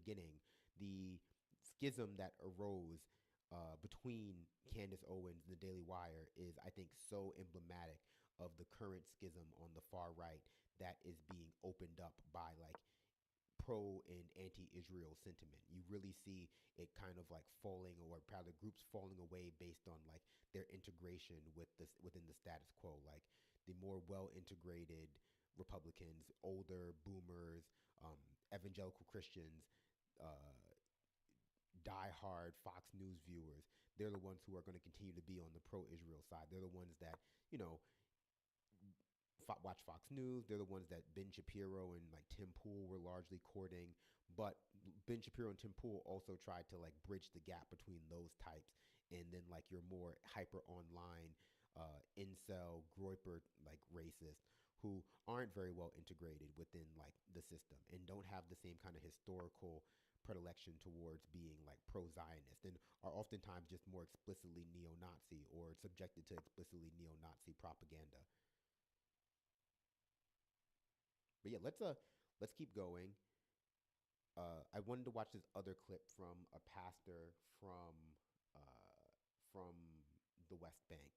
beginning, the schism that arose between Candace Owens and the Daily Wire is, I think, so emblematic of the current schism on the far right that is being opened up by like pro and anti-Israel sentiment. You really see it kind of like falling, or probably groups falling away based on like their integration with this within the status quo. Like the more well-integrated Republicans, older boomers, evangelical Christians, uh, die-hard Fox News viewers, they're the ones who are going to continue to be on the pro-Israel side. They're the ones that, you know, watch Fox News. They're the ones that Ben Shapiro and like Tim Pool were largely courting. But Ben Shapiro and Tim Pool also tried to like bridge the gap between those types and then like your more hyper online incel, groiper like racists who aren't very well integrated within like the system and don't have the same kind of historical predilection towards being like pro-Zionist and are oftentimes just more explicitly neo-Nazi or subjected to explicitly neo-Nazi propaganda. But yeah, let's keep going. I wanted to watch this other clip from a pastor from the West Bank.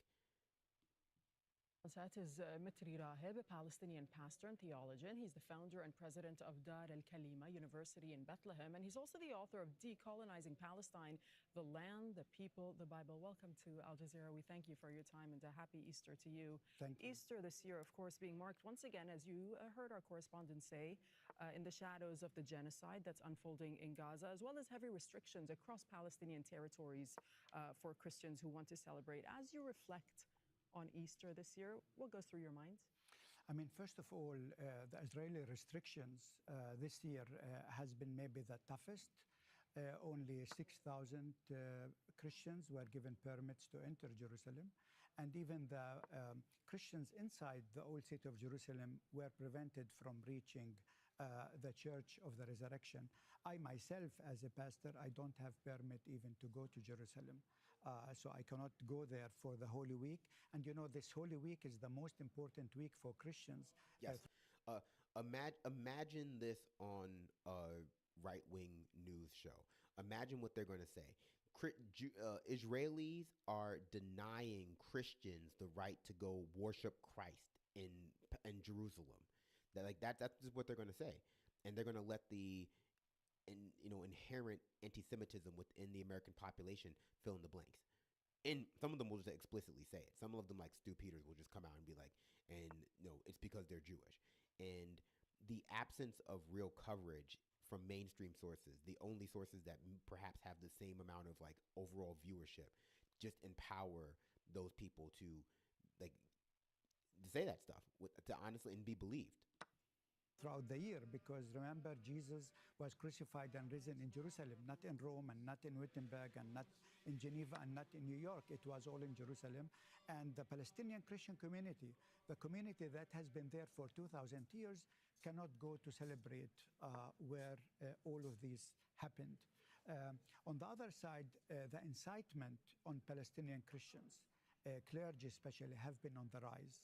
That is Mitri Rahib, a Palestinian pastor and theologian. He's the founder and president of Dar al-Kalima University in Bethlehem, and he's also the author of Decolonizing Palestine, the Land, the People, the Bible. Welcome to Al Jazeera. We thank you for your time, and a happy Easter to you. Thank you. Easter this year, of course, being marked once again, as you heard our correspondent say, in the shadows of the genocide that's unfolding in Gaza, as well as heavy restrictions across Palestinian territories for Christians who want to celebrate. As you reflect on Easter this year, what goes through your minds? I mean, first of all, the Israeli restrictions this year has been maybe the toughest. Only 6,000 Christians were given permits to enter Jerusalem. And even the Christians inside the old city of Jerusalem were prevented from reaching the Church of the Resurrection. I myself, as a pastor, I don't have permit even to go to Jerusalem. So I cannot go there for the Holy Week. And you know, this Holy Week is the most important week for Christians. Yes. Imagine this on a right-wing news show. Imagine what they're going to say. Israelis are denying Christians the right to go worship Christ in Jerusalem. That's just what they're going to say, and they're going to let the inherent anti-Semitism within the American population fill in the blanks. And some of them will just explicitly say it. Some of them, like Stu Peters, will just come out and be like, and it's because they're Jewish. And the absence of real coverage from mainstream sources, the only sources that perhaps have the same amount of like overall viewership, just empower those people to like to say that stuff, to honestly and be believed. Throughout the year, because remember, Jesus was crucified and risen in Jerusalem, not in Rome and not in Wittenberg and not in Geneva and not in New York. It was all in Jerusalem. And the Palestinian Christian community, the community that has been there for 2,000 years, cannot go to celebrate where all of these happened. On the other side, the incitement on Palestinian Christians, clergy especially, have been on the rise.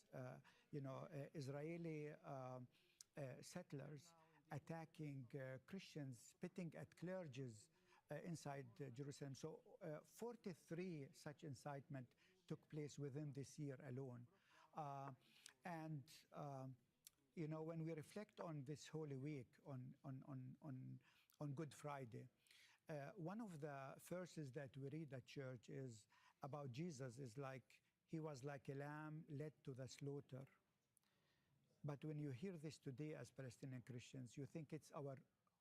Israeli settlers attacking Christians, spitting at clergies inside Jerusalem. So 43 such incitement took place within this year alone. When we reflect on this Holy Week, on Good Friday, one of the verses that we read at church is about Jesus is like, he was like a lamb led to the slaughter. But when you hear this today as Palestinian Christians, you think it's our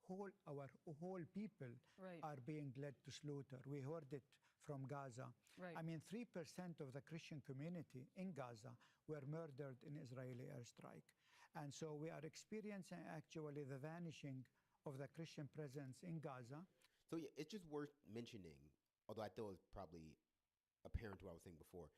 whole people Right. are being led to slaughter. We heard it from Gaza. Right. I mean, 3% of the Christian community in Gaza were murdered in Israeli airstrike. And so we are experiencing actually the vanishing of the Christian presence in Gaza. So yeah, it's just worth mentioning, although I thought it was probably apparent to what I was saying before,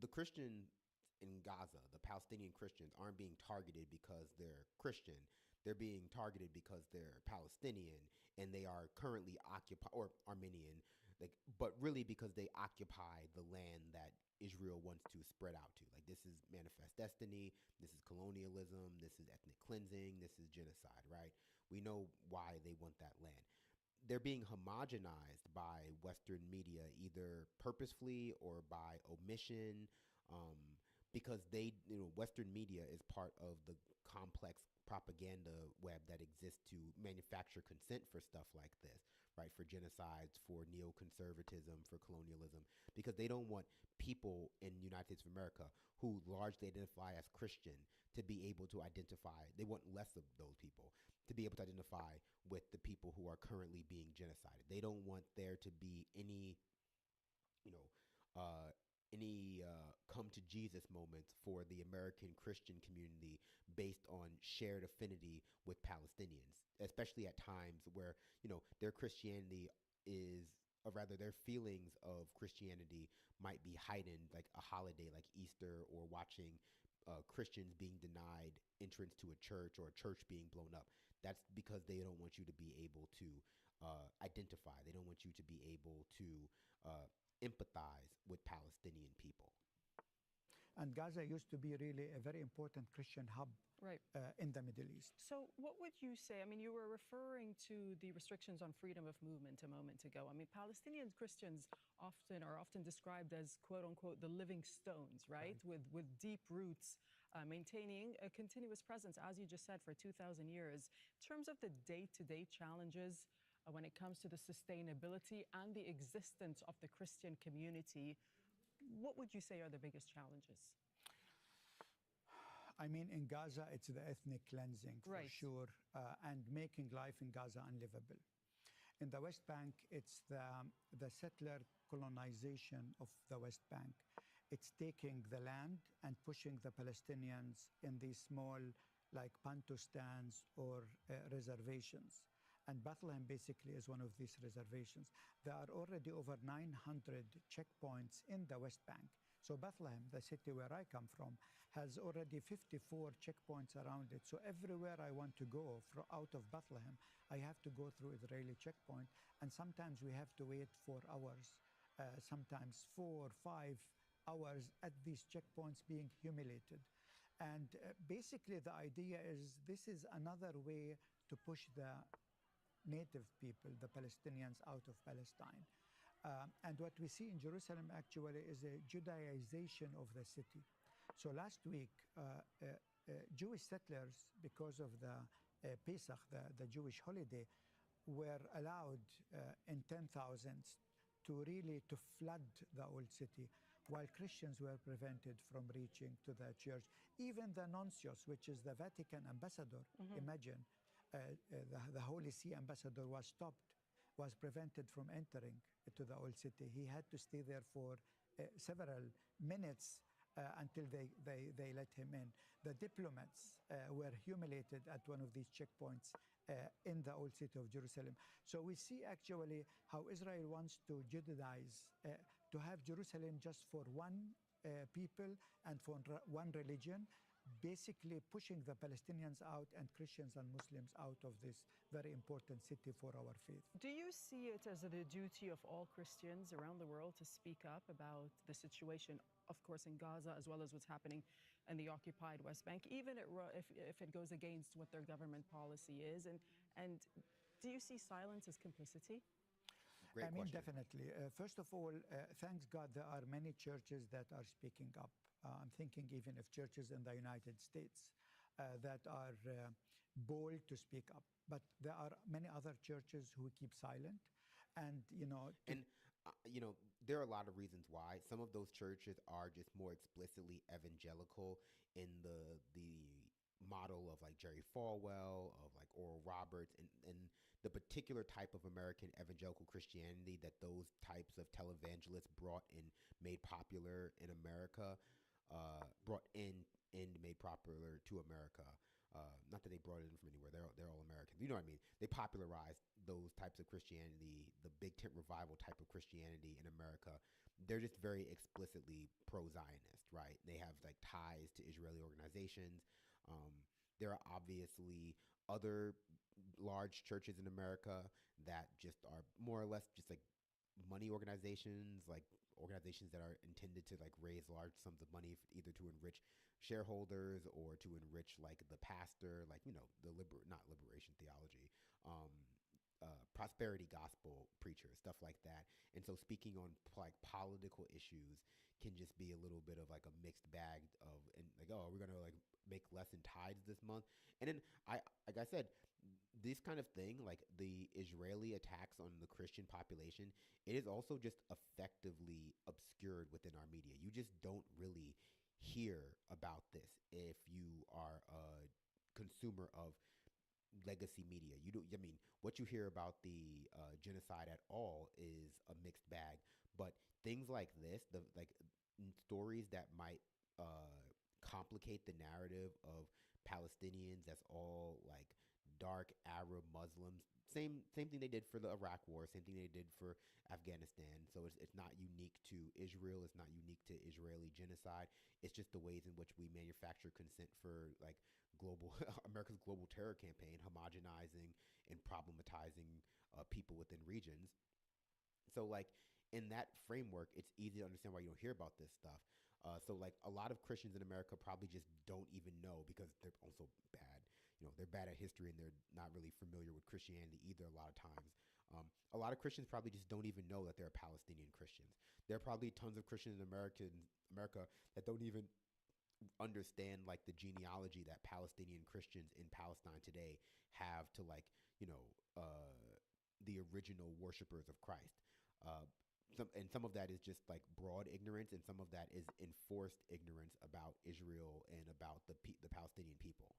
the Christians in Gaza, the Palestinian Christians, aren't being targeted because they're Christian. They're being targeted because they're Palestinian and they are currently occupied, or Armenian, but really because they occupy the land that Israel wants to spread out to. Like, this is manifest destiny, this is colonialism, this is ethnic cleansing, this is genocide, right? We know why they want that land. they're being homogenized by Western media, either purposefully or by omission, um, because Western media is part of the complex propaganda web that exists to manufacture consent for stuff like this, right? For genocides, for neoconservatism, for colonialism, because they don't want people in the United States of America who largely identify as Christian to be able to identify. They want less of those people to be able to identify with the people who are currently being genocided. They don't want there to be you know, uh, come to Jesus moments for the American Christian community based on shared affinity with Palestinians, especially at times where, their Christianity is, or rather their feelings of Christianity might be heightened, like a holiday like Easter, or watching Christians being denied entrance to a church, or a church being blown up. That's because they don't want you to be able to identify. They don't want you to be able to empathize with Palestinian people. And Gaza used to be really a very important Christian hub Right. in the Middle East. So, what would you say? I mean, you were referring to the restrictions on freedom of movement a moment ago. I mean, Palestinian Christians are often described as quote unquote the living stones, right? With deep roots, maintaining a continuous presence, as you just said, for 2,000 years. In terms of the day-to-day challenges when it comes to the sustainability and the existence of the Christian community, what would you say are the biggest challenges? I mean, in Gaza, it's the ethnic cleansing for Right. sure, and making life in Gaza unlivable. In the West Bank, it's the settler colonization of the West Bank. It's taking the land and pushing the Palestinians in these small, like pantustans or reservations. And Bethlehem basically is one of these reservations. There are already over 900 checkpoints in the West Bank. So Bethlehem, the city where I come from, has already 54 checkpoints around it. So everywhere I want to go out of Bethlehem, I have to go through Israeli checkpoint. And sometimes we have to wait 4 hours, sometimes 4, 5 hours at these checkpoints being humiliated. And basically the idea is this is another way to push the native people, the Palestinians, out of Palestine. And what we see in Jerusalem actually is a Judaization of the city. So last week, Jewish settlers, because of the Pesach, the Jewish holiday, were allowed in 10,000s to flood the old city, while Christians were prevented from reaching to the church. Even the nuncios, which is the Vatican ambassador, imagine, the Holy See ambassador was prevented from entering to the old city. He had to stay there for several minutes until they let him in. The diplomats were humiliated at one of these checkpoints in the old city of Jerusalem. So we see actually how Israel wants to Judaize, to have Jerusalem just for one people and for one religion, basically pushing the Palestinians out and Christians and Muslims out of this very important city for our faith. Do you see it as the duty of all Christians around the world to speak up about the situation, of course, in Gaza, as well as what's happening in the occupied West Bank, even if it goes against what their government policy is? And do you see silence as complicity? Great question. Definitely. First of all, thanks God, there are many churches that are speaking up. I'm thinking even of churches in the United States that are bold to speak up. But there are many other churches who keep silent. And, there are a lot of reasons why. Some of those churches are just more explicitly evangelical in the model of like Jerry Falwell, of like Oral Roberts, and the particular type of American evangelical Christianity that those types of televangelists brought in, made popular in America, made popular to America. Not that they brought it in from anywhere. They're all Americans. You know what I mean? They popularized those types of Christianity, the big tent revival type of Christianity in America. They're just very explicitly pro-Zionist, right? They have like ties to Israeli organizations. There are obviously other large churches in America that just are more or less just like money organizations, like organizations that are intended to like raise large sums of money either to enrich shareholders or to enrich like the pastor, like the not liberation theology, prosperity gospel preachers, stuff like that. And so speaking on like political issues can just be a little bit of like a mixed bag of, and like, oh, we're gonna like make less in tithes this month. And then like I said, this kind of thing, like the Israeli attacks on the Christian population, it is also just effectively obscured within our media. You just don't really hear about this if you are a consumer of legacy media. You don't. I mean, what you hear about the genocide at all is a mixed bag. But things like this, the like stories that might complicate the narrative of Palestinians as all like dark Arab Muslims. Same thing they did for the Iraq War. Same thing they did for Afghanistan. So it's not unique to Israel. It's not unique to Israeli genocide. It's just the ways in which we manufacture consent for like global America's global terror campaign, homogenizing and problematizing people within regions. So like in that framework, it's easy to understand why you don't hear about this stuff. So like a lot of Christians in America probably just don't even know because they're also bad. You know, they're bad at history and they're not really familiar with Christianity either. A lot of times, a lot of Christians probably just don't even know that they're Palestinian Christians. There are probably tons of Christians in America that don't even understand like the genealogy that Palestinian Christians in Palestine today have to like, you know, the original worshipers of Christ. Uh, some of that is just like broad ignorance, and some of that is enforced ignorance about Israel and about the Palestinian people.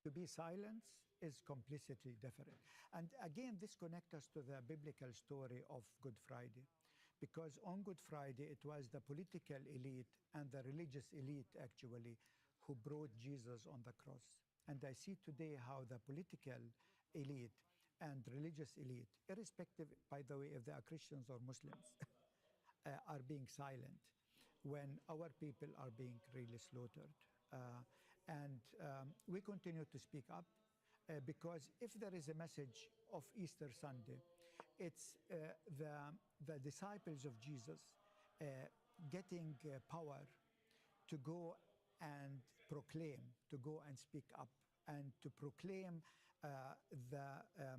To be silent is complicity different. And again, this connects us to the biblical story of Good Friday. Because on Good Friday, it was the political elite and the religious elite actually who brought Jesus on the cross. And I see today how the political elite and religious elite, irrespective, by the way, if they are Christians or Muslims, are being silent when our people are being really slaughtered. And we continue to speak up because if there is a message of Easter Sunday, it's the disciples of Jesus uh, getting power to go and proclaim, to go and speak up, and to proclaim the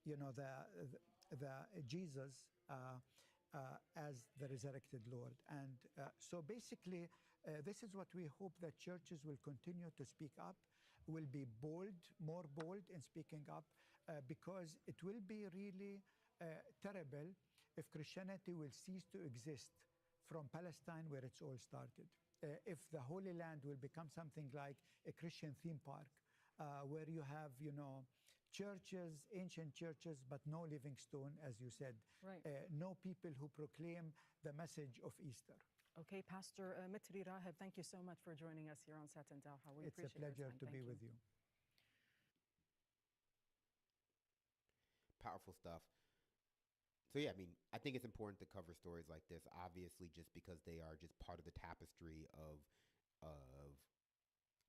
you know the Jesus as the resurrected Lord. And so basically, this is what we hope, that churches will continue to speak up, will be bold, more bold in speaking up, because it will be really terrible if Christianity will cease to exist from Palestine, where it's all started. If the Holy Land will become something like a Christian theme park, where you have, you know, churches, ancient churches, but no living stone, as you said. Right. No people who proclaim the message of Easter. Okay, Pastor Mitri Raheb, thank you so much for joining us here on Satin Dawha. We It's a appreciate your pleasure time. to Thank be you. with you. Powerful stuff. So yeah, I mean, I think it's important to cover stories like this, obviously, just because they are just part of the tapestry of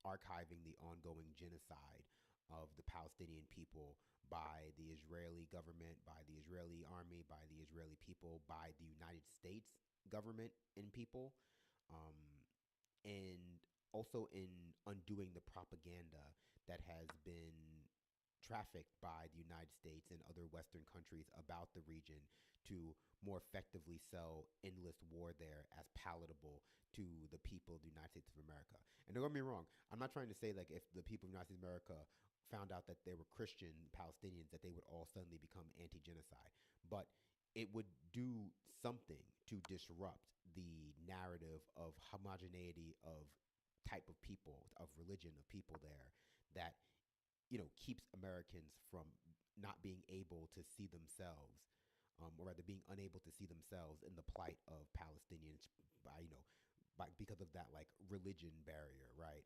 archiving the ongoing genocide of the Palestinian people by the Israeli government, by the Israeli army, by the Israeli people, by the United States government and people, um, and also in undoing the propaganda that has been trafficked by the United States and other Western countries about the region to more effectively sell endless war there as palatable to the people of the United States of America. And don't get me wrong, I'm not trying to say like if the people of the United States of America found out that they were Christian Palestinians that they would all suddenly become anti-genocide. But it would do something to disrupt the narrative of homogeneity of type of people, of religion, of people there that, you know, keeps Americans from not being able to see themselves, or rather being unable to see themselves in the plight of Palestinians by, you know, because of that like religion barrier, right?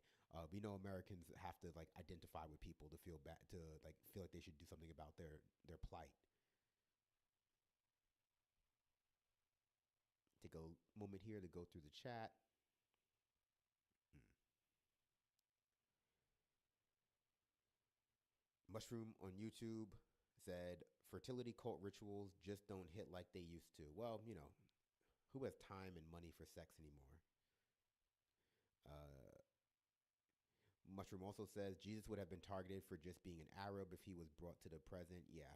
We know Americans have to like identify with people to feel bad, to like feel like they should do something about their plight. Take a moment here to go through the chat. Mushroom on YouTube said fertility cult rituals just don't hit like they used to. Well, you know, who has time and money for sex anymore? Uh, Mushroom also says Jesus would have been targeted for just being an Arab if he was brought to the present. Yeah.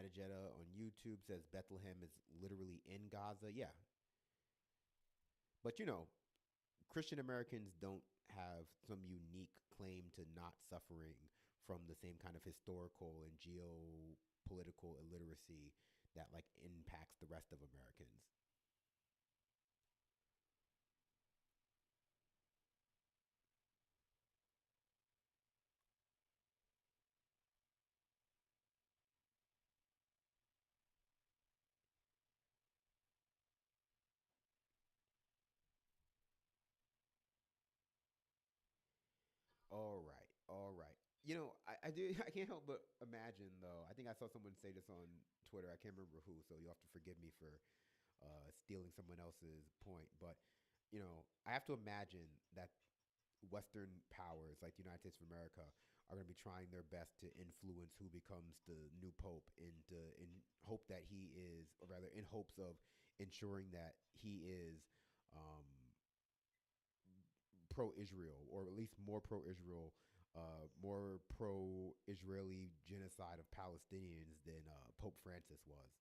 Adijeta on YouTube says Bethlehem is literally in Gaza. Yeah, but Christian Americans don't have some unique claim to not suffering from the same kind of historical and geopolitical illiteracy that like impacts the rest of Americans. All right, all right. I do. I can't help but imagine though. I think I saw someone say this on Twitter. I can't remember who, so you'll have to forgive me for stealing someone else's point. But I have to imagine that Western powers like the United States of America are going to be trying their best to influence who becomes the new pope, in hope that he is, or rather, in hopes of ensuring that he is um, pro-Israel, or at least more pro-Israel, more pro-Israeli genocide of Palestinians than Pope Francis was.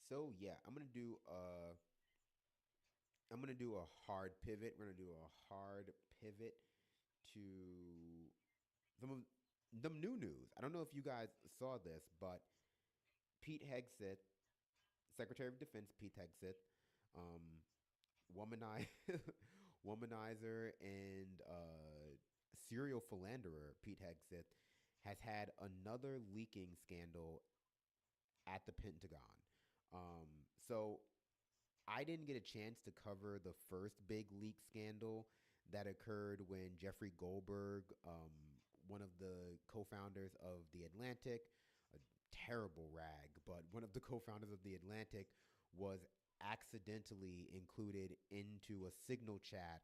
So yeah, I'm gonna do a hard pivot. We're gonna do a hard pivot to some of the new news. I don't know if you guys saw this, but Pete Hegseth, Secretary of Defense Pete Hegseth, um, womanizer, womanizer, and serial philanderer Pete Hegseth has had another leaking scandal at the Pentagon. Um, so I didn't get a chance to cover the first big leak scandal that occurred when Jeffrey Goldberg, one of the co-founders of The Atlantic, a terrible rag, but one of the co-founders of The Atlantic was accidentally included into a signal chat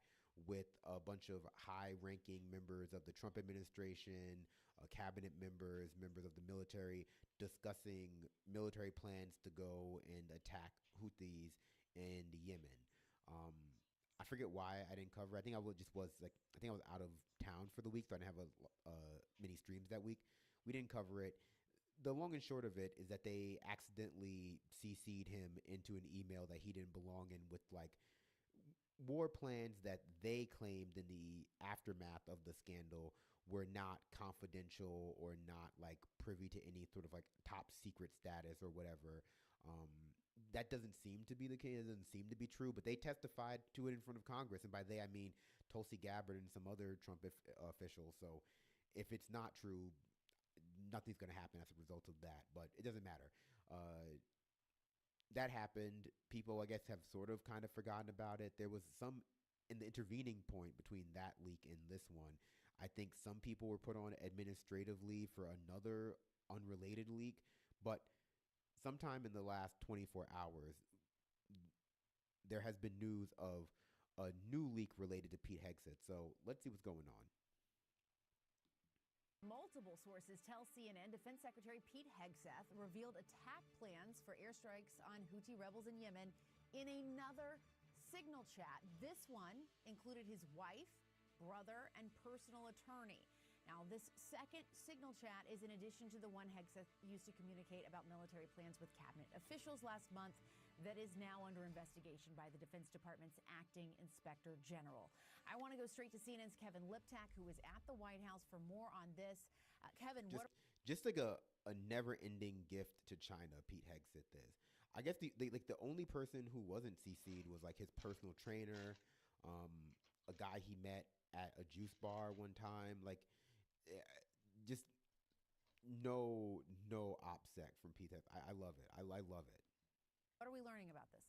with a bunch of high-ranking members of the Trump administration, cabinet members, members of the military, discussing military plans to go and attack Houthis in Yemen. Um, I forget why I didn't cover. I think I think I was out of town for the week, so I didn't have many streams that week. We didn't cover it. The long and short of it is that they accidentally CC'd him into an email that he didn't belong in, with like war plans that they claimed in the aftermath of the scandal were not confidential or not like privy to any sort of like top secret status or whatever. Um, that doesn't seem to be the case. It doesn't seem to be true, but they testified to it in front of Congress. And by they, I mean Tulsi Gabbard and some other Trump officials. So if it's not true, nothing's going to happen as a result of that. But it doesn't matter. That happened. People, I guess, have sort of kind of forgotten about it. There was some in the intervening point between that leak and this one. I think some people were put on administrative leave for another unrelated leak, but sometime in the last 24 hours, there has been news of a new leak related to Pete Hegseth. So let's see what's going on. Multiple sources tell CNN Defense Secretary Pete Hegseth revealed attack plans for airstrikes on Houthi rebels in Yemen in another signal chat. This one included his wife, brother, and personal attorney. Now, this second signal chat is in addition to the one Hegseth used to communicate about military plans with cabinet officials last month that is now under investigation by the Defense Department's acting inspector general. I want to go straight to CNN's Kevin Liptak, who is at the White House, for more on this. Kevin, just like a never-ending gift to China, Pete Hegseth is. I guess the only person who wasn't CC'd was like his personal trainer, a guy he met at a juice bar one time. Like, just no OPSEC from Pete Hegseth. I love it. I love it. What are we learning about this?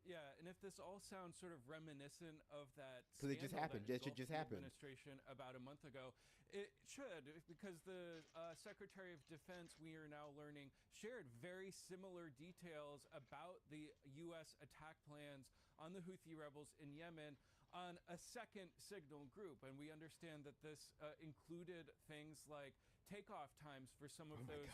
Yeah, and if this all sounds sort of reminiscent of that because it just happened, it just happened. Administration about a month ago, it should, because the Secretary of Defense, we are now learning, shared very similar details about the U.S. attack plans on the Houthi rebels in Yemen on a second signal group, and we understand that this included things like takeoff times for some of those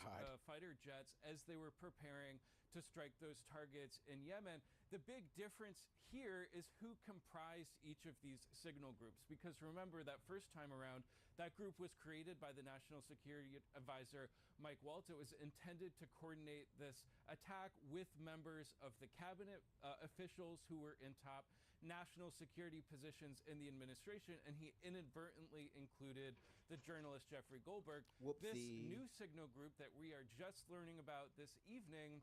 fighter jets as they were preparing to strike those targets in Yemen. The big difference here is who comprised each of these signal groups. Because remember, that first time around, that group was created by the National Security Advisor, Mike Waltz. It was intended to coordinate this attack with members of the cabinet, officials who were in top national security positions in the administration, and he inadvertently included the journalist Jeffrey Goldberg. Whoopsie. This new signal group that we are just learning about this evening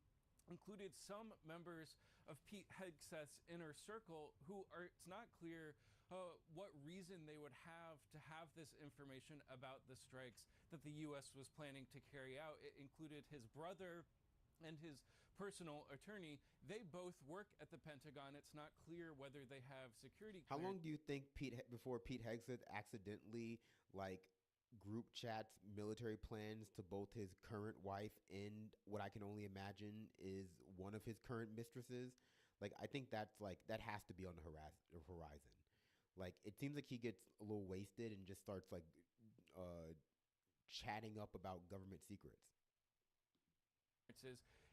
included some members of Pete Hegseth's inner circle who are, it's not clear what reason they would have to have this information about the strikes that the U.S. was planning to carry out. It included his brother and his personal attorney. They both work at the Pentagon. It's not clear whether they have security clearance. How long do you think before Pete Hegseth accidentally group chats military plans to both his current wife and what I can only imagine is one of his current mistresses? I think that has to be on the horizon. It seems like he gets a little wasted and just starts chatting up about government secrets.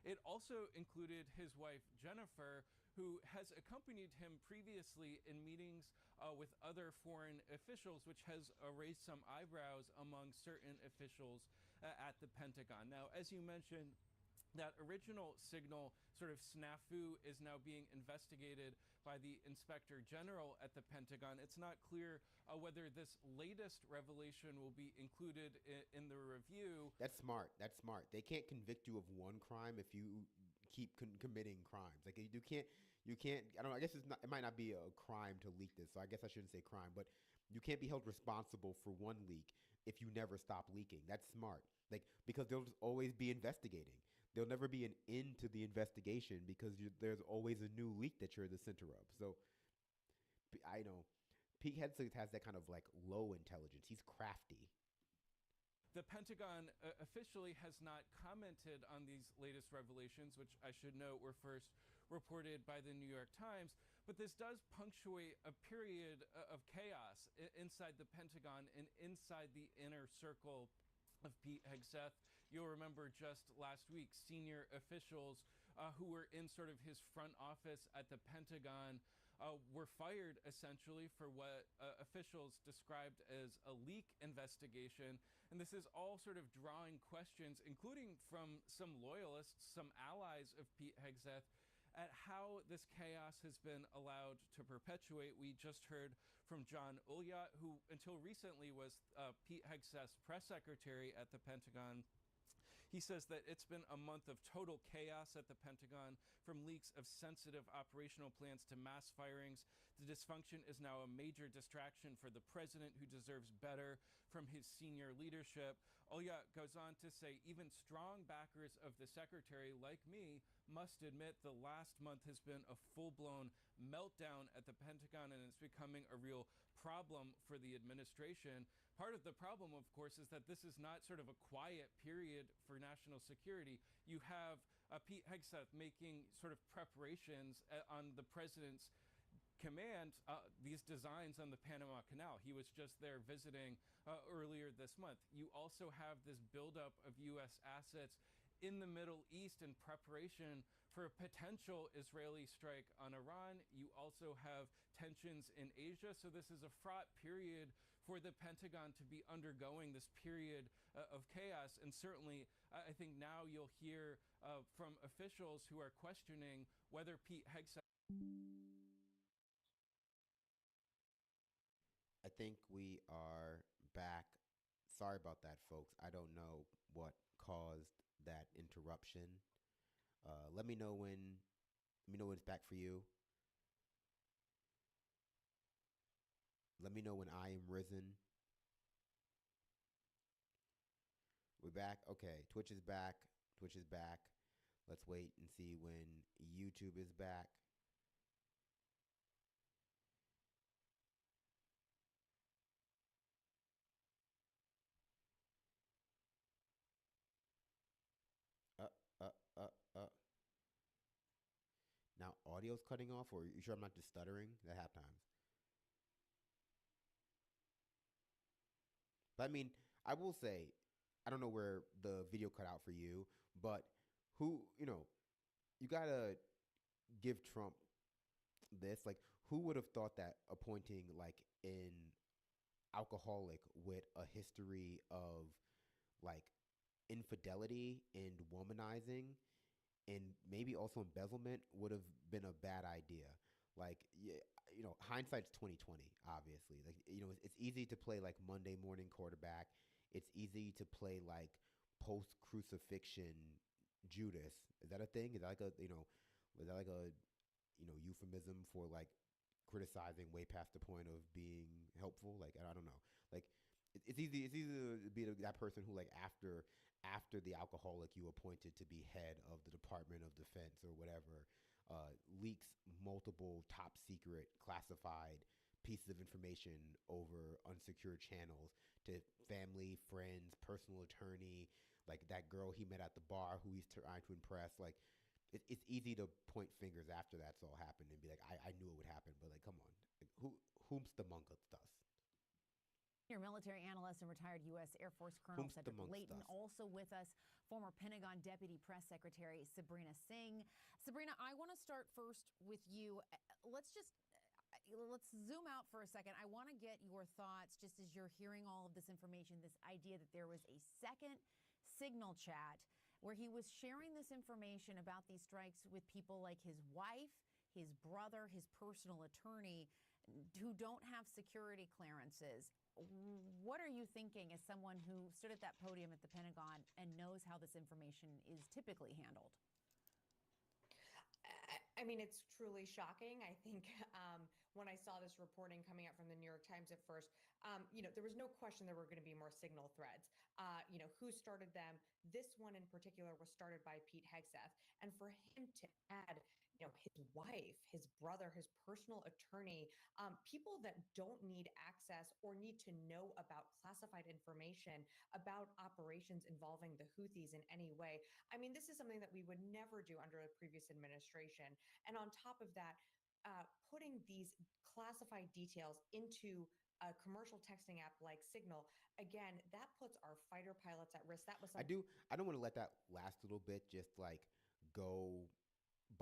It also included his wife, Jennifer, who has accompanied him previously in meetings with other foreign officials, which has raised some eyebrows among certain officials at the Pentagon. Now, as you mentioned, that original signal sort of snafu is now being investigated by the Inspector General at the Pentagon. It's not clear whether this latest revelation will be included in the review. That's smart. They can't convict you of one crime if you keep committing crimes. You can't. I don't know. I guess it might not be a crime to leak this, so I guess I shouldn't say crime. But you can't be held responsible for one leak if you never stop leaking. That's smart. Because they'll just always be investigating. There'll never be an end to the investigation because there's always a new leak that you're the center of. So I know Pete Hegseth has that kind of low intelligence. He's crafty. The Pentagon officially has not commented on these latest revelations, which I should note were first reported by the New York Times. But this does punctuate a period of chaos inside the Pentagon and inside the inner circle of Pete Hegseth. You'll remember just last week, senior officials who were in sort of his front office at the Pentagon were fired essentially for what officials described as a leak investigation. And this is all sort of drawing questions, including from some loyalists, some allies of Pete Hegseth, at how this chaos has been allowed to perpetuate. We just heard from John Ulyat, who until recently was Pete Hegseth's press secretary at the Pentagon. He says that it's been a month of total chaos at the Pentagon, from leaks of sensitive operational plans to mass firings. The dysfunction is now a major distraction for the president, who deserves better from his senior leadership. Ulyat goes on to say even strong backers of the secretary, like me, must admit the last month has been a full-blown meltdown at the Pentagon, and it's becoming a real problem for the administration. Part of the problem, of course, is that this is not sort of a quiet period for national security. You have Pete Hegseth making sort of preparations on the president's command, these designs on the Panama Canal. He was just there visiting earlier this month. You also have this buildup of U.S. assets in the Middle East in preparation for a potential Israeli strike on Iran. You also have tensions in Asia. So this is a fraught period for the Pentagon to be undergoing, this period of chaos. And certainly, I think now you'll hear from officials who are questioning whether Pete Hegseth. I think we are back. Sorry about that, folks. I don't know what caused that interruption. Let me know when it's back for you. Let me know when I am risen. We're back. Okay, Twitch is back. Let's wait and see when YouTube is back. Now audio's cutting off, or are you sure I'm not just stuttering? That happens. But I mean, I will say, I don't know where the video cut out for you, but you gotta give Trump this, like who would have thought that appointing like an alcoholic with a history of like infidelity and womanizing and maybe also embezzlement would have been a bad idea. Like, yeah, hindsight's 2020. Obviously, like it's easy to play like Monday morning quarterback. It's easy to play like post crucifixion Judas. Is that a thing? Is that like a is that like a euphemism for like criticizing way past the point of being helpful? Like I don't know. Like it's easy. It's easy to be that person who like after the alcoholic you appointed to be head of the Department of Defense or whatever, leaks multiple top secret classified pieces of information over unsecured channels to family, friends, personal attorney, like that girl he met at the bar who he's trying to impress. Like it's easy to point fingers after that's all happened and be like, I knew it would happen, but like, come on, like, whom's the monk us? Your military analyst and retired U.S. Air Force Colonel Whom's Cedric amongst Layton. us? Also with us, former Pentagon Deputy Press Secretary Sabrina Singh. Sabrina, I want to start first with you. Let's zoom out for a second. I want to get your thoughts just as you're hearing all of this information, this idea that there was a second signal chat where he was sharing this information about these strikes with people like his wife, his brother, his personal attorney, who don't have security clearances. What are you thinking as someone who stood at that podium at the Pentagon and knows how this information is typically handled? I mean, it's truly shocking. I think when I saw this reporting coming out from the New York Times at first, there was no question there were going to be more signal threads. Who started them? This one in particular was started by Pete Hegseth. And for him to add, his wife, his brother, his personal attorney, people that don't need access or need to know about classified information about operations involving the Houthis in any way. I mean, this is something that we would never do under a previous administration. And on top of that, putting these classified details into a commercial texting app like Signal, again, that puts our fighter pilots at risk. That was something I don't want to let that last a little bit. Just like go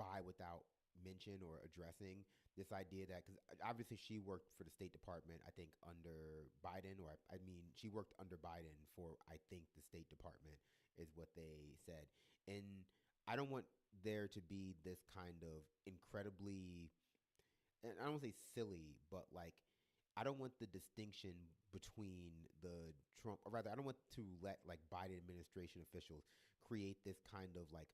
by without mention or addressing this idea that, because obviously she worked for the State Department, I think under Biden, or I mean she worked under Biden for, I think, the State Department is what they said. And I don't want there to be this kind of incredibly, and I don't want to say silly, but like I don't want the distinction between the Trump, or rather I don't want to let like Biden administration officials create this kind of like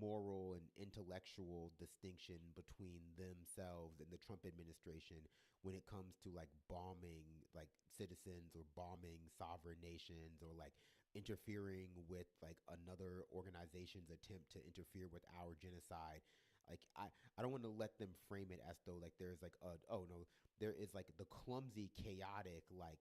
moral and intellectual distinction between themselves and the Trump administration when it comes to like bombing like citizens or bombing sovereign nations or like interfering with like another organization's attempt to interfere with our genocide. Like I don't want to let them frame it as though like there's like oh no, there is like the clumsy, chaotic, like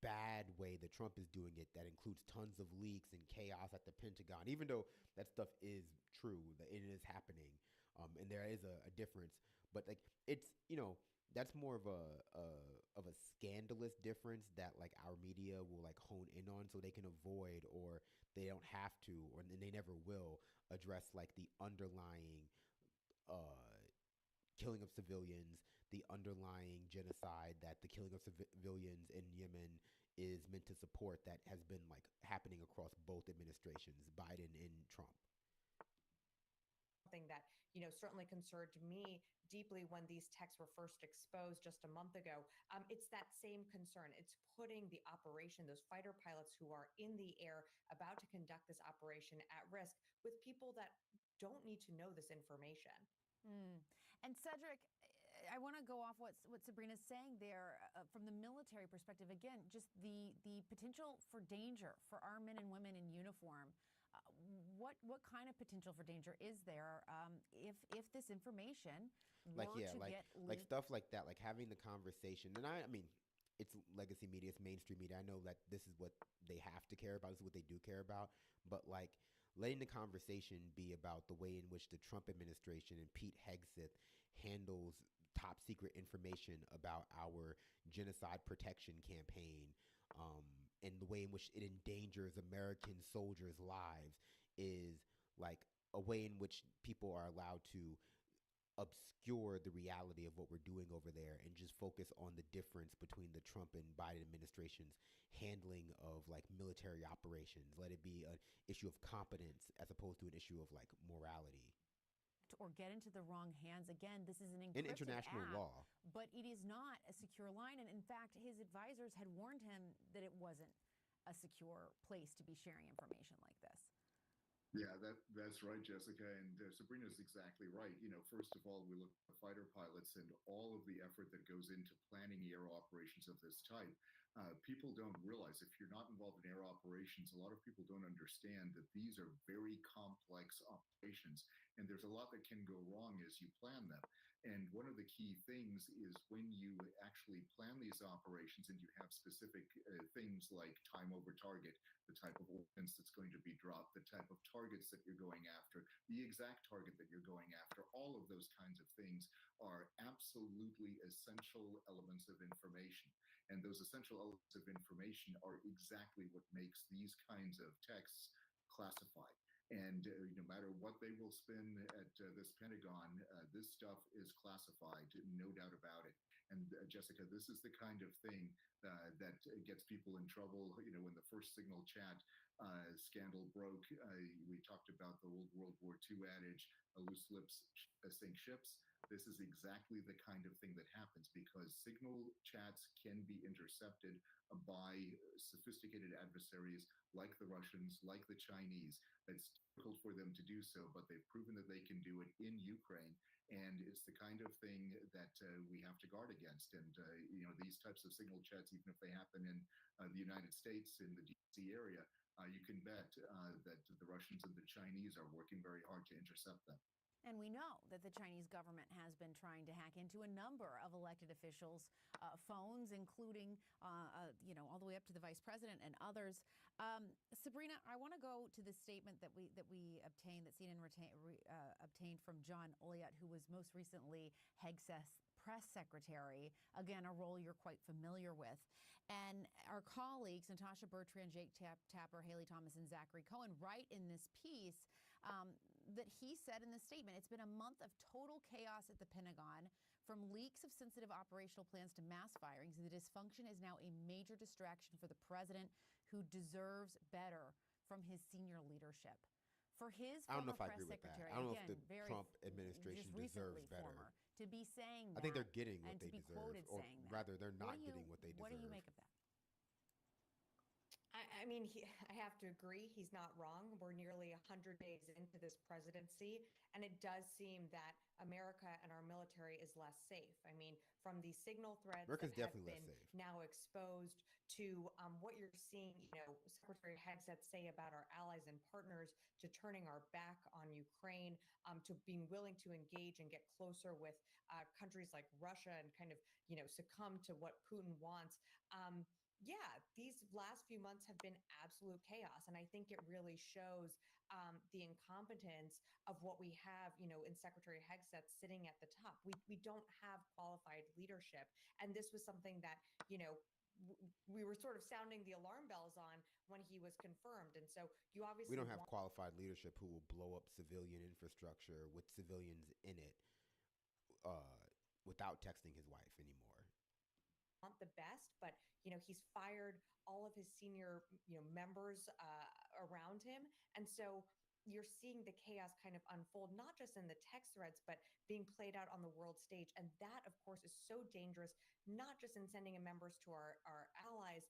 bad way that Trump is doing it that includes tons of leaks and chaos at the Pentagon, even though that stuff is true, that it is happening, and there is a difference. But like it's that's more of a scandalous difference that like our media will like hone in on so they can avoid, or they don't have to, or and they never will address like the underlying uh killing of civilians, the underlying genocide that the killing of civilians in Yemen is meant to support, that has been like happening across both administrations, Biden and Trump. Something that certainly concerned me deeply when these texts were first exposed just a month ago. It's that same concern. It's putting the operation, those fighter pilots who are in the air about to conduct this operation, at risk with people that don't need to know this information. And Cedric, I want to go off what Sabrina's saying there from the military perspective. Again, just the potential for danger for our men and women in uniform. What kind of potential for danger is there if this information were to get leaked? Like stuff like that, like having the conversation. And I mean, it's legacy media, it's mainstream media. I know that this is what they have to care about, this is what they do care about. But like letting the conversation be about the way in which the Trump administration and Pete Hegseth handles top secret information about our genocide protection campaign, and the way in which it endangers American soldiers' lives, is like a way in which people are allowed to obscure the reality of what we're doing over there and just focus on the difference between the Trump and Biden administration's handling of like military operations. Let it be an issue of competence as opposed to an issue of like morality. Or get into the wrong hands. Again, this is an In encrypted international app, law. but it is not a secure line. And in fact, his advisors had warned him that it wasn't a secure place to be sharing information like this. Yeah, that's right, Jessica. And Sabrina's exactly right. First of all, we look at the fighter pilots and all of the effort that goes into planning air operations of this type. People don't realize if you're not involved in air operations, a lot of people don't understand that these are very complex operations. And there's a lot that can go wrong as you plan them. And one of the key things is when you actually plan these operations and you have specific things like time over target, the type of ordnance that's going to be dropped, the type of targets that you're going after, the exact target that you're going after, all of those kinds of things are absolutely essential elements of information. And those essential elements of information are exactly what makes these kinds of texts classified. And no matter what they will spin at this Pentagon, this stuff is classified, no doubt about it. And Jessica, this is the kind of thing that gets people in trouble. When the first signal chat scandal broke, we talked about the old World War II adage, loose lips sink ships. This is exactly the kind of thing that happens because signal chats can be intercepted by sophisticated adversaries like the Russians, like the Chinese. It's difficult for them to do so, but they've proven that they can do it in Ukraine. And it's the kind of thing that we have to guard against. And, these types of signal chats, even if they happen in the United States, in the DC area, you can bet that the Russians and the Chinese are working very hard to intercept them. And we know that the Chinese government has been trying to hack into a number of elected officials' phones, including, all the way up to the vice president and others. Sabrina, I want to go to the statement that we obtained, that CNN obtained from John Oliot, who was most recently Hegseth's press secretary, again, a role you're quite familiar with. And our colleagues, Natasha Bertrand, Jake Tapper, Haley Thomas, and Zachary Cohen, write in this piece that he said in the statement, it's been a month of total chaos at the Pentagon, from leaks of sensitive operational plans to mass firings. The dysfunction is now a major distraction for the president, who deserves better from his senior leadership. For his former press secretary, I don't know if the Trump administration deserves better. To be saying that, I think they're getting what they deserve, or rather, they're not getting what they deserve. What do you make of that? I mean, I have to agree. He's not wrong. We're nearly 100 days into this presidency, and it does seem that America and our military is less safe. I mean, from the signal threads America's that have definitely been less safe. now exposed to what you're seeing, Secretary Hegseth say about our allies and partners, to turning our back on Ukraine, to being willing to engage and get closer with countries like Russia and kind of, succumb to what Putin wants. Yeah, these last few months have been absolute chaos. And I think it really shows the incompetence of what we have, in Secretary Hegseth sitting at the top. We don't have qualified leadership. And this was something that, we were sort of sounding the alarm bells on when he was confirmed. And so you obviously we don't have qualified leadership who will blow up civilian infrastructure with civilians in it without texting his wife anymore. Want the best, but he's fired all of his senior members around him, and so you're seeing the chaos kind of unfold, not just in the text threads, but being played out on the world stage. And that, of course, is so dangerous, not just in sending a members to our allies,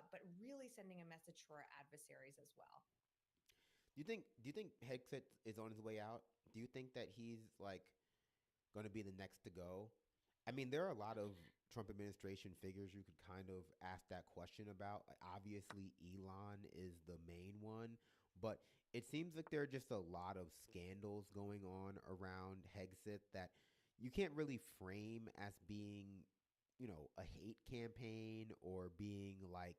but really sending a message to our adversaries as well. Do you think Hegseth is on his way out? Do you think that he's like going to be the next to go? I mean, there are a lot of Trump administration figures you could kind of ask that question about. Like, obviously, Elon is the main one, but it seems like there are just a lot of scandals going on around Hegseth that you can't really frame as being, a hate campaign or being like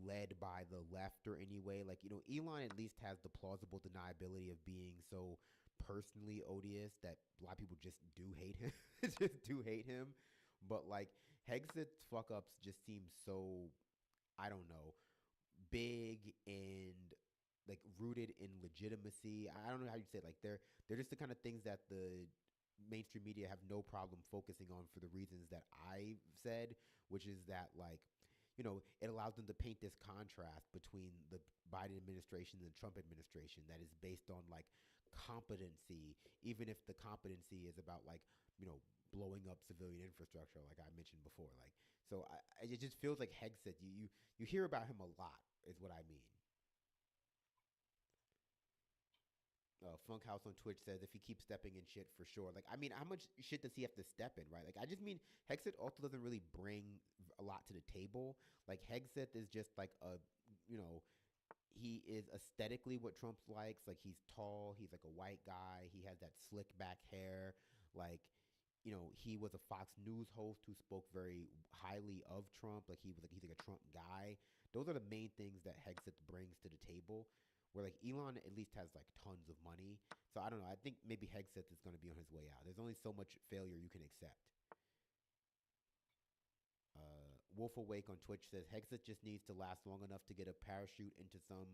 led by the left or any way. Like, Elon at least has the plausible deniability of being so personally odious that a lot of people just do hate him. Just do hate him. But like Hegseth's fuck ups just seem so, I don't know, big and like rooted in legitimacy. I don't know how you say it. Like they're just the kind of things that the mainstream media have no problem focusing on for the reasons that I said, which is that like, it allows them to paint this contrast between the Biden administration and the Trump administration that is based on like competency, even if the competency is about like, blowing up civilian infrastructure, like I mentioned before. Like, so it just feels like Hegseth. You hear about him a lot, is what I mean. Funkhouse on Twitch says if he keeps stepping in shit for sure. Like, I mean, how much shit does he have to step in, right? Like, I just mean Hegseth also doesn't really bring a lot to the table. Like, Hegseth is just like you know, he is aesthetically what Trump likes. Like, he's tall, he's like a white guy, he has that slick back hair. Like, he was a Fox News host who spoke very highly of Trump. Like, he's like a Trump guy. Those are the main things that Hegseth brings to the table. Where like Elon at least has like tons of money. So I don't know. I think maybe Hegseth is going to be on his way out. There's only so much failure you can accept. Wolf Awake on Twitch says Hegseth just needs to last long enough to get a parachute into some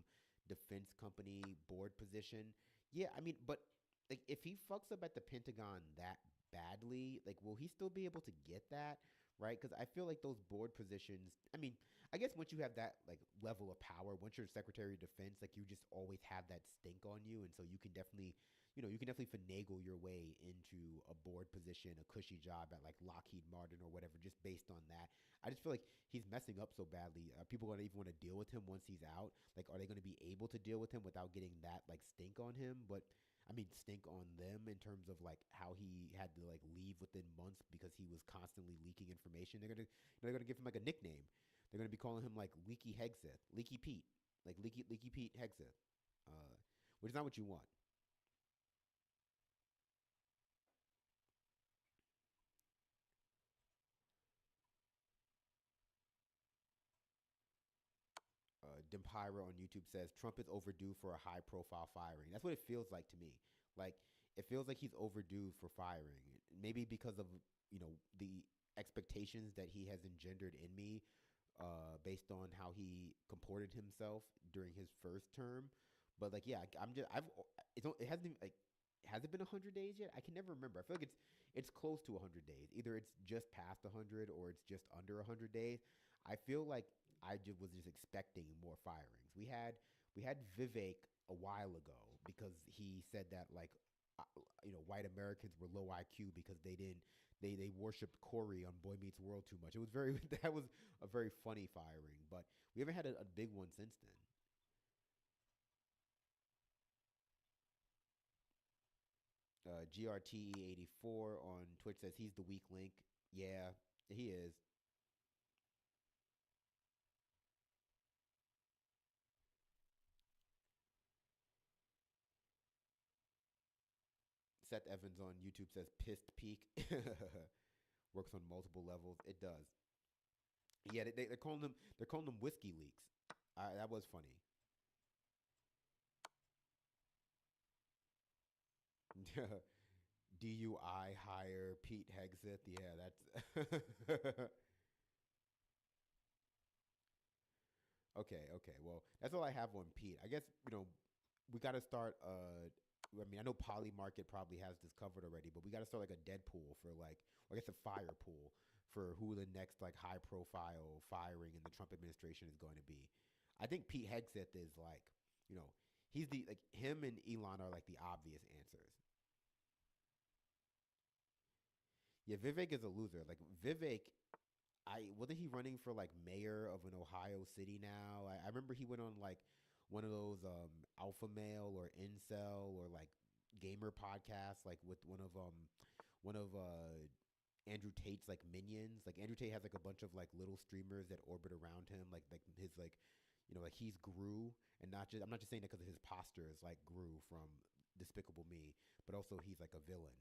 defense company board position. Yeah, I mean, but like if he fucks up at the Pentagon that badly, like will he still be able to get that? Right? Because I feel like those board positions. I mean, I guess once you have that like level of power, once you're Secretary of Defense, like you just always have that stink on you, and so you can definitely, you can definitely finagle your way into a board position, a cushy job at like Lockheed Martin or whatever, just based on that. I just feel like he's messing up so badly. Are people gonna even want to deal with him once he's out? Like, are they gonna be able to deal with him without getting that like stink on him? But I mean, stink on them in terms of like how he had to like leave within months because he was constantly leaking information. They're gonna give him like a nickname. They're gonna be calling him like Leaky Hegseth, Leaky Pete, like Leaky Pete Hegseth, which is not what you want. Dempira on YouTube says Trump is overdue for a high profile firing. That's what it feels like to me. Like it feels like he's overdue for firing. Maybe because of the expectations that he has engendered in me, based on how he comported himself during his first term. But like, yeah, I'm just it hasn't even, like has it been 100 days yet? I can never remember. I feel like it's close to 100 days. Either it's just past 100 or it's just under 100 days. I feel like was just expecting more firings. We had Vivek a while ago because he said that like white Americans were low IQ because they worshipped Corey on Boy Meets World too much. It was very that was a very funny firing, but we haven't had a big one since then. GRTE84 on Twitch says he's the weak link. Yeah, he is. Seth Evans on YouTube says pissed peak. Works on multiple levels. It does. Yeah, they're calling them whiskey leaks. That was funny. DUI hire Pete Hegseth. Yeah, that's okay. Well, that's all I have on Pete. I guess we got to start. I mean, I know Poly Market probably has this covered already, but we got to start like a Deadpool for like, or I guess a fire pool for who the next like high profile firing in the Trump administration is going to be. I think Pete Hegseth is like, you know, he's the like him and Elon are like the obvious answers. Yeah, Vivek is a loser. Like Vivek, I wasn't he running for like mayor of an Ohio city now? I remember he went on like one of those alpha male or incel or like gamer podcasts like with one of Andrew Tate's like minions. Like Andrew Tate has like a bunch of like little streamers that orbit around him like his like like he's Gru, and not just I'm not just saying that because his posture is like Gru from Despicable Me, but also he's like a villain.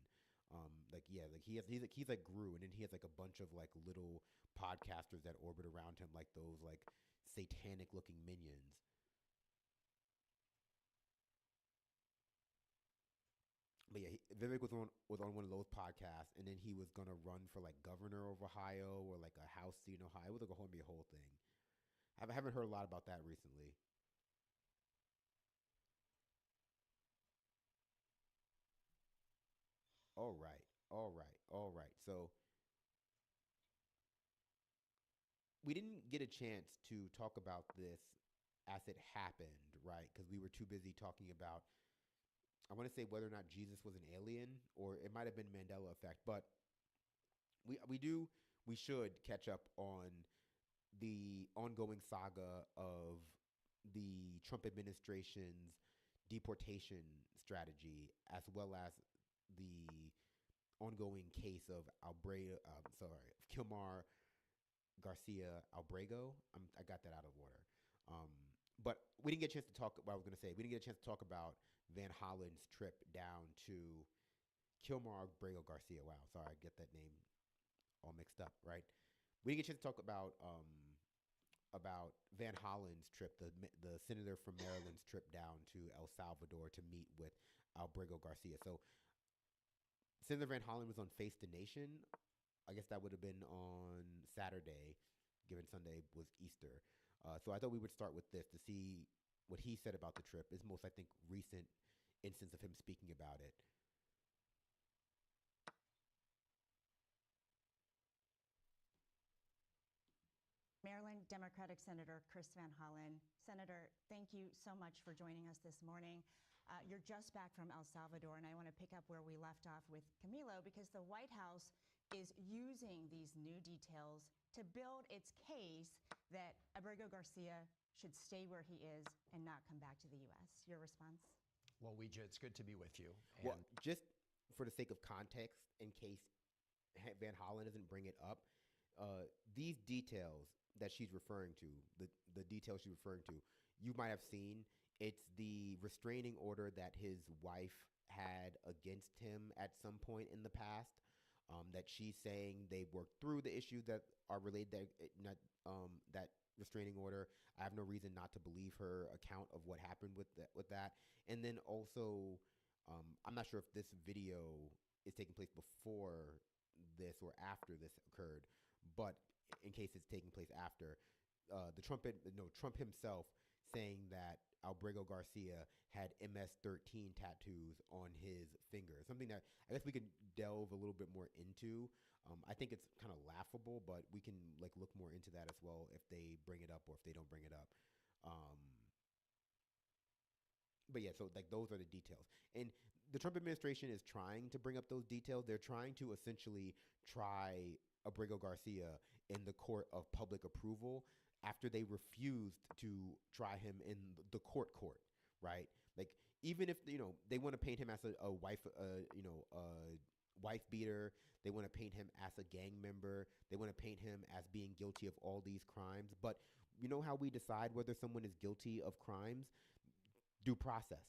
Like yeah, like he's like Gru, and then he has like a bunch of like little podcasters that orbit around him like those like satanic looking minions. But yeah, Vivek was on one of those podcasts, and then he was gonna run for like governor of Ohio or like a House seat in Ohio. It was like a whole thing. I haven't heard a lot about that recently. All right. All right, all right. So we didn't get a chance to talk about this as it happened, right? Because we were too busy talking about, I want to say whether or not Jesus was an alien, or it might have been Mandela effect, but we do we should catch up on the ongoing saga of the Trump administration's deportation strategy, as well as the ongoing case of Kilmar Garcia Albrego. I got that out of order. Um, but we didn't get a chance to talk. What I was going to say, we didn't get a chance to talk about Van Hollen's trip down to Kilmar Albrego Garcia. Wow, sorry, I get that name all mixed up, right? We didn't get a chance to talk about Van Hollen's trip, the senator from Maryland's trip down to El Salvador to meet with Albrego Garcia. So Senator Van Hollen was on Face the Nation. I guess that would have been on Saturday, given Sunday was Easter. So I thought we would start with this to see what he said about the trip. Is most, I think, recent instance of him speaking about it. Maryland Democratic Senator Chris Van Hollen. Senator, thank you so much for joining us this morning. You're just back from El Salvador, and I want to pick up where we left off with Camilo, because the White House is using these new details to build its case that Abrego Garcia should stay where he is and not come back to the U.S. Your response? Well, Weijia, it's good to be with you. Well, just for the sake of context, in case Van Hollen doesn't bring it up, these details that she's referring to, the details she's referring to, you might have seen. It's the restraining order that his wife had against him at some point in the past. That she's saying they worked through the issues that are related that restraining order. I have no reason not to believe her account of what happened with that. And then also, I'm not sure if this video is taking place before this or after this occurred, but in case it's taking place after, Trump himself saying that Albrego Garcia had MS-13 tattoos on his finger. Something that I guess we could delve a little bit more into. I think it's kind of laughable, but we can look more into that as well if they bring it up or if they don't bring it up. But yeah, so those are the details. And the Trump administration is trying to bring up those details. They're trying to essentially try Abrego Garcia in the court of public approval after they refused to try him in the court, right? Even if they want to paint him as a wife, wife beater, they want to paint him as a gang member, they want to paint him as being guilty of all these crimes. But you know how we decide whether someone is guilty of crimes? Due process.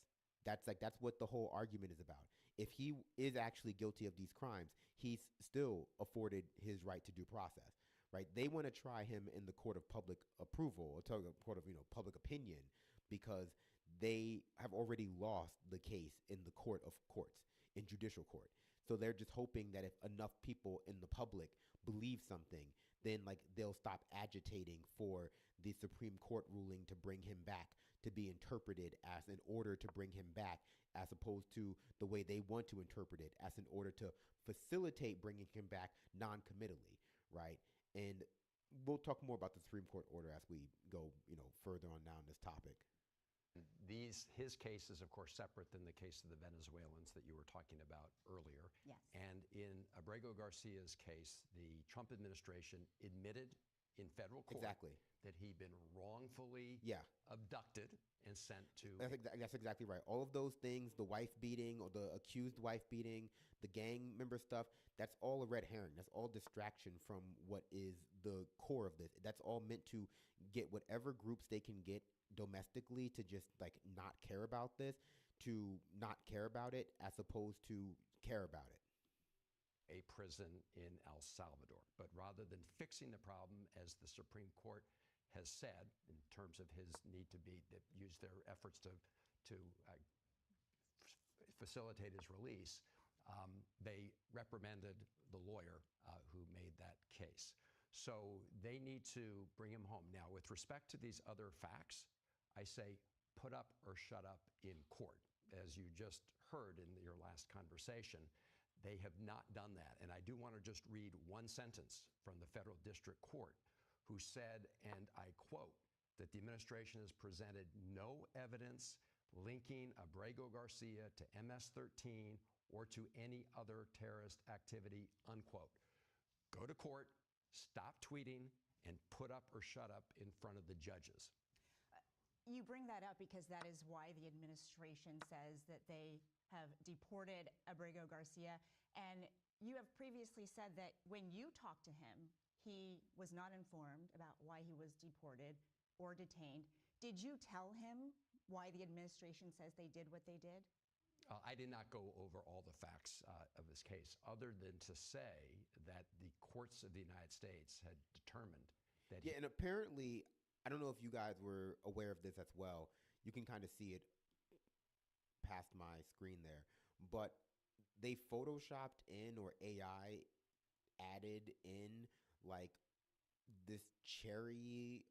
That's what the whole argument is about. If he is actually guilty of these crimes, he's still afforded his right to due process, right? They want to try him in the court of public approval, or court of public opinion, because they have already lost the case in the court of courts, in judicial court. So they're just hoping that if enough people in the public believe something, then they'll stop agitating for the Supreme Court ruling to bring him back, to be interpreted as an order to bring him back, as opposed to the way they want to interpret it, as an order to facilitate bringing him back non-committally, right? And we'll talk more about the Supreme Court order as we go, further on down this topic. His case is, of course, separate than the case of the Venezuelans that you were talking about earlier. Yes. And in Abrego Garcia's case, the Trump administration admitted in federal court that he'd been wrongfully abducted and sent to... That's exactly right. All of those things, the wife beating or the accused wife beating, the gang member stuff, that's all a red herring. That's all distraction from what is the core of this. That's all meant to get whatever groups they can get domestically to just not care about this, to not care about it, as opposed to care about it. A prison in El Salvador. But rather than fixing the problem, as the Supreme Court has said, in terms of his need to use their efforts to facilitate his release, they reprimanded the lawyer who made that case. So they need to bring him home. Now, with respect to these other facts, I say put up or shut up in court. As you just heard in your last conversation, They have not done that. And I do want to just read one sentence from the federal district court, who said, and I quote, that the administration has presented no evidence linking Abrego Garcia to MS-13 or to any other terrorist activity, unquote. Go to court, stop tweeting, and put up or shut up in front of the judges. You bring that up because that is why the administration says that they have deported Abrego Garcia. And you have previously said that when you talked to him, he was not informed about why he was deported or detained. Did you tell him why the administration says they did what they did? I did not go over all the facts of this case, other than to say that the courts of the United States had determined that. Yeah, and apparently, I don't know if you guys were aware of this as well. You can kind of see it past my screen there, but they photoshopped in, or AI added in, like this cherry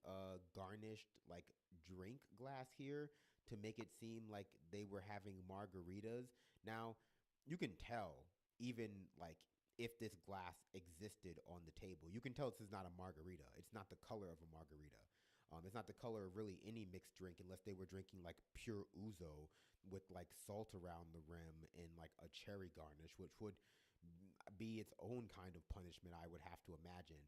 garnished like drink glass here to make it seem like they were having margaritas. Now, you can tell, even like if this glass existed on the table, you can tell this is not a margarita. It's not the color of a margarita. It's not the color of really any mixed drink, unless they were drinking like pure ouzo with like salt around the rim and like a cherry garnish, which would be its own kind of punishment, I would have to imagine.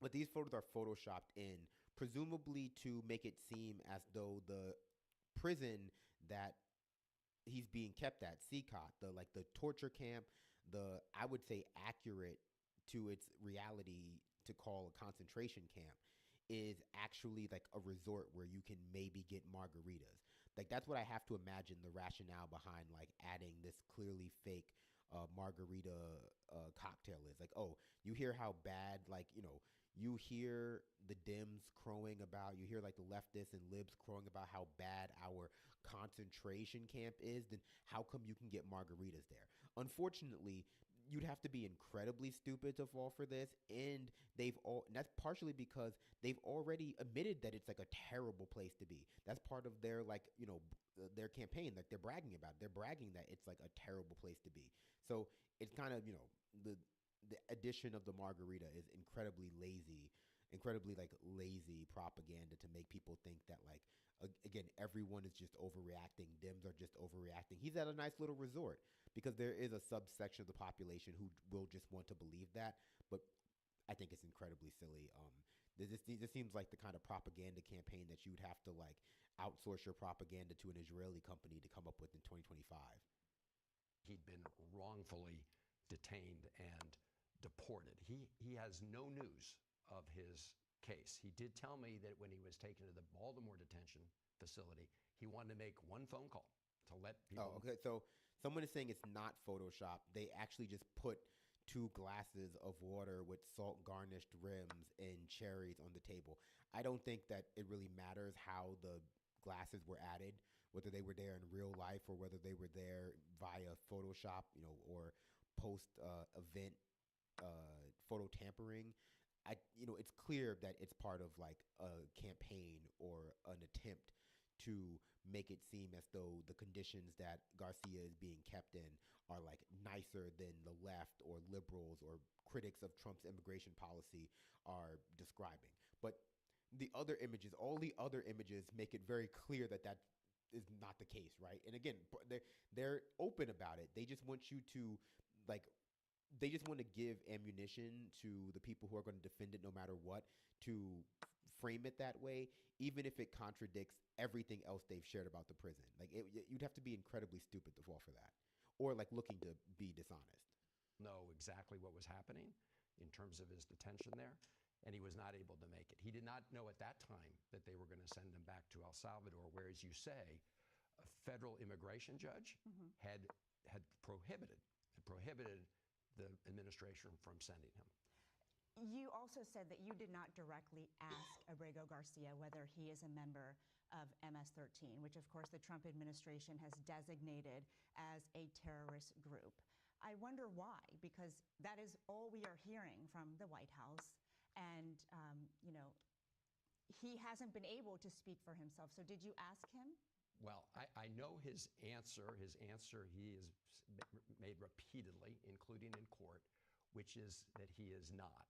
But these photos are photoshopped in, presumably to make it seem as though the prison that he's being kept at, CCOT, the torture camp, I would say accurate to its reality to call a concentration camp, is actually like a resort where you can maybe get margaritas. Like, that's what I have to imagine the rationale behind like adding this clearly fake margarita cocktail is. Like, oh, you hear how bad, like, you hear the Dems crowing about, you hear like the leftists and libs crowing about how bad our concentration camp is, then how come you can get margaritas there? Unfortunately, you'd have to be incredibly stupid to fall for this, and that's partially because they've already admitted that it's like a terrible place to be. That's part of their their campaign, like they're bragging about. They're bragging that it's like a terrible place to be. So it's kind of, the addition of the margarita is incredibly lazy propaganda to make people think that, like, again, everyone is just overreacting. Dems are just overreacting. He's at a nice little resort, because there is a subsection of the population who will just want to believe that. But I think it's incredibly silly. This seems like the kind of propaganda campaign that you would have to like outsource your propaganda to an Israeli company to come up with in 2025. He'd been wrongfully detained and deported. He has no news of his case. He did tell me that when he was taken to the Baltimore detention facility, he wanted to make one phone call to let people. Oh, okay. So someone is saying it's not Photoshop. They actually just put 2 glasses of water with salt garnished rims and cherries on the table. I don't think that it really matters how the glasses were added, whether they were there in real life or whether they were there via Photoshop, or post event photo tampering. It's clear that it's part of like a campaign or an attempt to make it seem as though the conditions that Garcia is being kept in are like nicer than the left or liberals or critics of Trump's immigration policy are describing. But all the other images make it very clear that that is not the case, right? And again, they're open about it. They just want you to they just want to give ammunition to the people who are going to defend it no matter what, to frame it that way, even if it contradicts everything else they've shared about the prison. Like, you'd have to be incredibly stupid to fall for that, or like looking to be dishonest. Know exactly what was happening in terms of his detention there, and he was not able to make it. He did not know at that time that they were going to send him back to El Salvador, where, as you say, a federal immigration judge had prohibited the administration from sending him. You also said that you did not directly ask Abrego Garcia whether he is a member of MS-13, which of course the Trump administration has designated as a terrorist group. I wonder why, because that is all we are hearing from the White House. And, he hasn't been able to speak for himself. So did you ask him? Well, I know his answer. His answer he has made repeatedly, including in court, which is that he is not.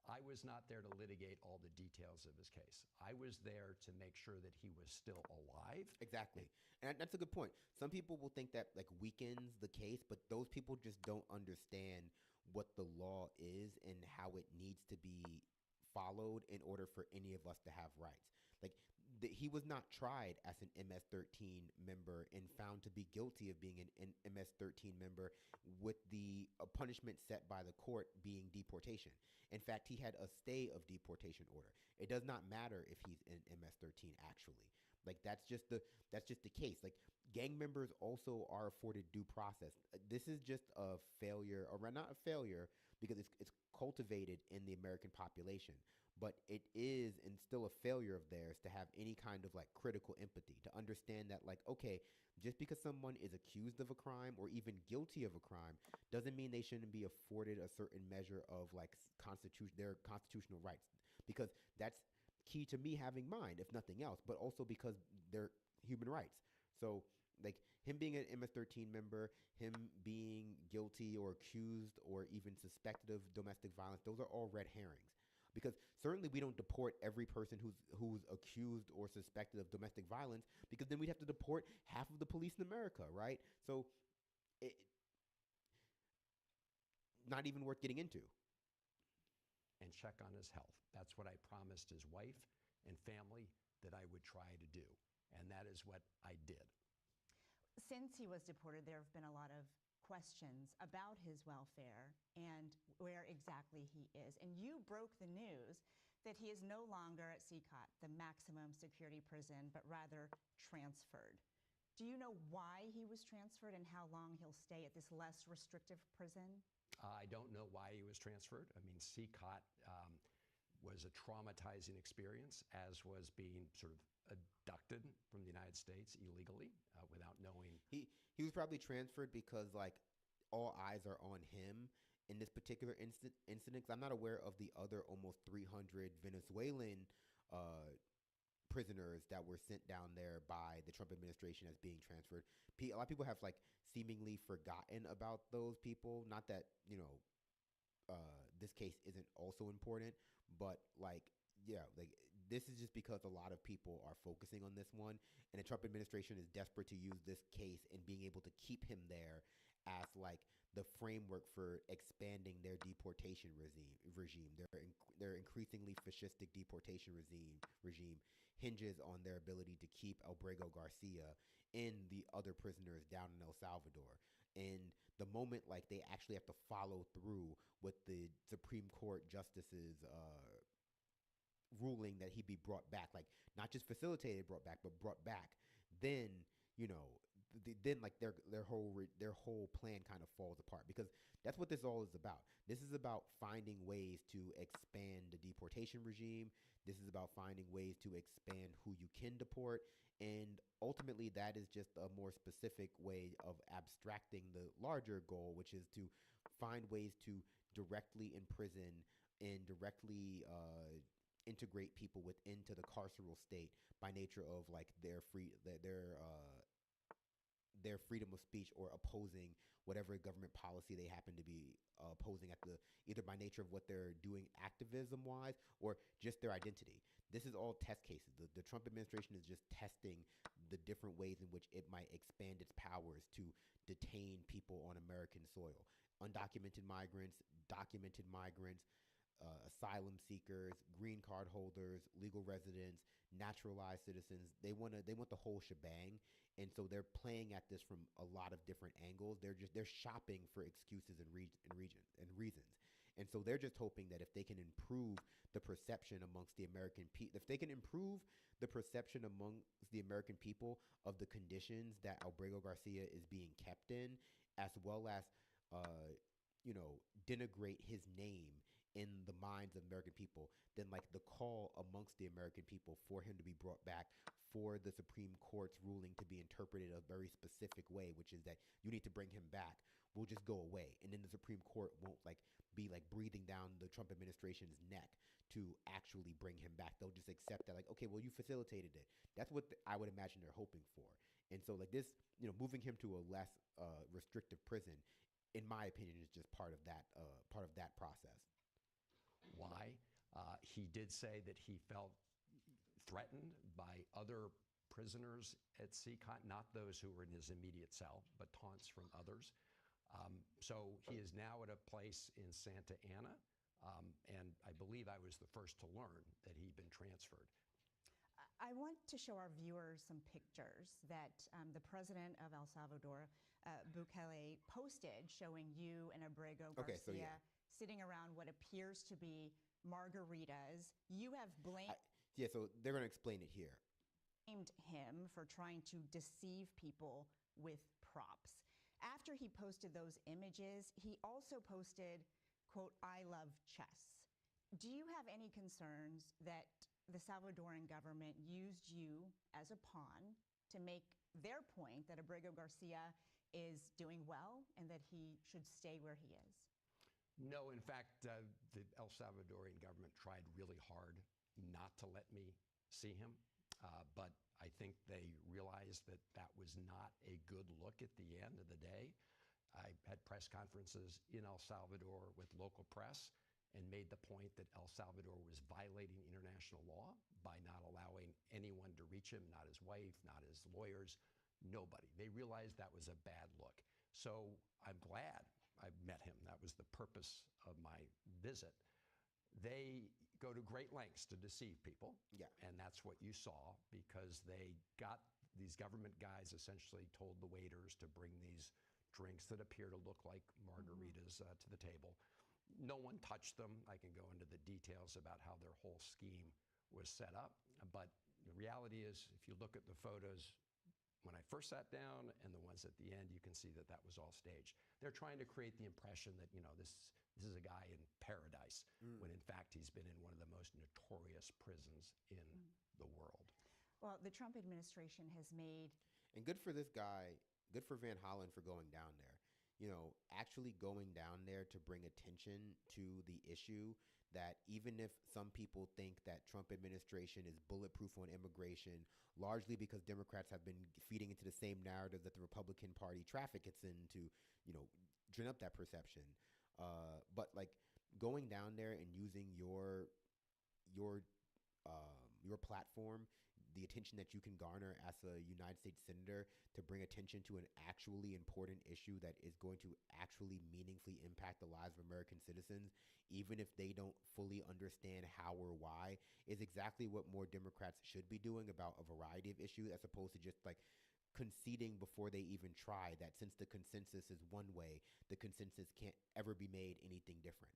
I was not there to litigate all the details of his case. I was there to make sure that he was still alive. Exactly. And that's a good point. Some people will think that like weakens the case, but those people just don't understand what the law is and how it needs to be followed in order for any of us to have rights. Like he was not tried as an MS-13 member and found to be guilty of being an MS-13 member with the punishment set by the court being deportation. In fact, he had a stay of deportation order. It does not matter if he's in MS-13 actually. Like that's just the case. Like gang members also are afforded due process. This is just a failure, or not a failure, because it's cultivated in the American population, but it is and still a failure of theirs to have any kind of like critical empathy, to understand that like, okay, just because someone is accused of a crime or even guilty of a crime doesn't mean they shouldn't be afforded a certain measure of like their constitutional rights, because that's key to me having mine, if nothing else, but also because they're human rights. So like him being an MS-13 member, him being guilty or accused or even suspected of domestic violence, those are all red herrings. Because certainly we don't deport every person who's accused or suspected of domestic violence, because then we'd have to deport half of the police in America, right? So it, not even worth getting into. And check on his health. That's what I promised his wife and family that I would try to do. And that is what I did. Since he was deported, there have been a lot of questions about his welfare and where exactly he is. And you broke the news that he is no longer at CCOT, the maximum security prison, but rather transferred. Do you know why he was transferred and how long he'll stay at this less restrictive prison? I don't know why he was transferred. I mean, CCOT was a traumatizing experience, as was being sort of abducted from the United States illegally without knowing. He was probably transferred because like all eyes are on him in this particular incident. Cause I'm not aware of the other almost 300 Venezuelan prisoners that were sent down there by the Trump administration as being transferred. A lot of people have like seemingly forgotten about those people. Not that, this case isn't also important, but like, yeah, like this is just because a lot of people are focusing on this one, and the Trump administration is desperate to use this case and being able to keep him there as like the framework for expanding their deportation regime. Their increasingly fascistic deportation regime hinges on their ability to keep Albrego Garcia in the other prisoners down in El Salvador. And the moment like they actually have to follow through with the Supreme Court justice's ruling that he be brought back, like not just facilitated brought back, but brought back, then then like their whole plan kind of falls apart, because that's what this all is about. This is about finding ways to expand the deportation regime. This is about finding ways to expand who you can deport, and ultimately that is just a more specific way of abstracting the larger goal, which is to find ways to directly imprison and directly integrate people into the carceral state by nature of like their freedom of speech or opposing whatever government policy they happen to be opposing at the either by nature of what they're doing activism wise or just their identity. This is all test cases. The Trump administration is just testing the different ways in which it might expand its powers to detain people on American soil. Undocumented migrants, documented migrants, asylum seekers, green card holders, legal residents, naturalized citizens. They want the whole shebang, and so they're playing at this from a lot of different angles. They're shopping for excuses and reasons, and so they're just hoping that if they can improve the perception amongst the American people, if they can improve the perception amongst the American people of the conditions that Albrego Garcia is being kept in, as well as denigrate his name in the minds of American people, then like the call amongst the American people for him to be brought back, for the Supreme Court's ruling to be interpreted a very specific way, which is that you need to bring him back, will just go away. And then the Supreme Court won't like be like breathing down the Trump administration's neck to actually bring him back. They'll just accept that, like, okay, well, you facilitated it. That's what I would imagine they're hoping for. And so, like this, moving him to a less restrictive prison, in my opinion, is just part of that process. Why? He did say that he felt threatened by other prisoners at CCOT, not those who were in his immediate cell, but taunts from others. So he is now at a place in Santa Ana, and I believe I was the first to learn that he'd been transferred. I want to show our viewers some pictures that the president of El Salvador, Bukele, posted showing you and Abrego Garcia sitting around what appears to be margaritas. You have blamed so they're going to explain it here. Him for trying to deceive people with props. After he posted those images, he also posted, quote, "I love chess." Do you have any concerns that the Salvadoran government used you as a pawn to make their point that Abrego Garcia is doing well and that he should stay where he is? No, in fact, the El Salvadorian government tried really hard not to let me see him, but I think they realized that that was not a good look at the end of the day. I had press conferences in El Salvador with local press and made the point that El Salvador was violating international law by not allowing anyone to reach him, not his wife, not his lawyers, nobody. They realized that was a bad look. So I'm glad I met him. That was the purpose of my visit. They go to great lengths to deceive people. Yeah. And that's what you saw, because they got these government guys essentially told the waiters to bring these drinks that appear to look like margaritas to the table. No one touched them. I can go into the details about how their whole scheme was set up. But the reality is, if you look at the photos when I first sat down and the ones at the end, you can see that that was all staged. They're trying to create the impression that, this is a guy in paradise, when in fact he's been in one of the most notorious prisons in the world. Well, the Trump administration has made... And good for this guy, good for Van Hollen for going down there. Actually going down there to bring attention to the issue that even if some people think that Trump administration is bulletproof on immigration, largely because Democrats have been feeding into the same narrative that the Republican Party traffics into, gin up that perception. But like going down there and using your platform, the attention that you can garner as a United States senator to bring attention to an actually important issue that is going to actually meaningfully impact the lives of American citizens, even if they don't fully understand how or why, is exactly what more Democrats should be doing about a variety of issues, as opposed to just like conceding before they even try that since the consensus is one way, the consensus can't ever be made anything different.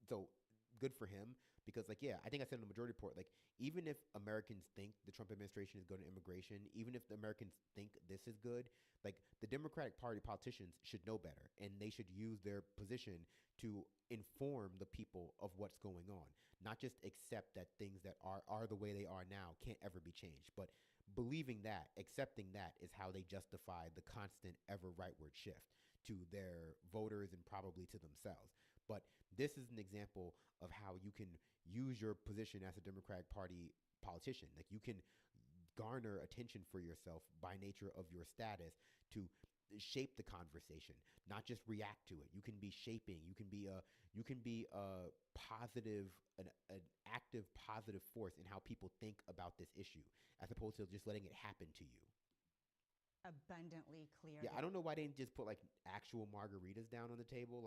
So good for him, because I think I said in the majority report, even if Americans think the Trump administration is good on immigration, even if the Americans think this is good, the Democratic Party politicians should know better, and they should use their position to inform the people of what's going on, not just accept that things that are the way they are now can't ever be changed. But believing that, accepting that, is how they justify the constant ever rightward shift to their voters and probably to themselves. But this is an example of how you can use your position as a Democratic Party politician. You can garner attention for yourself by nature of your status to shape the conversation, not just react to it. You can be shaping. You can be a positive, an active positive force in how people think about this issue, as opposed to just letting it happen to you. Abundantly clear. Yeah, I don't know why they didn't just put actual margaritas down on the table.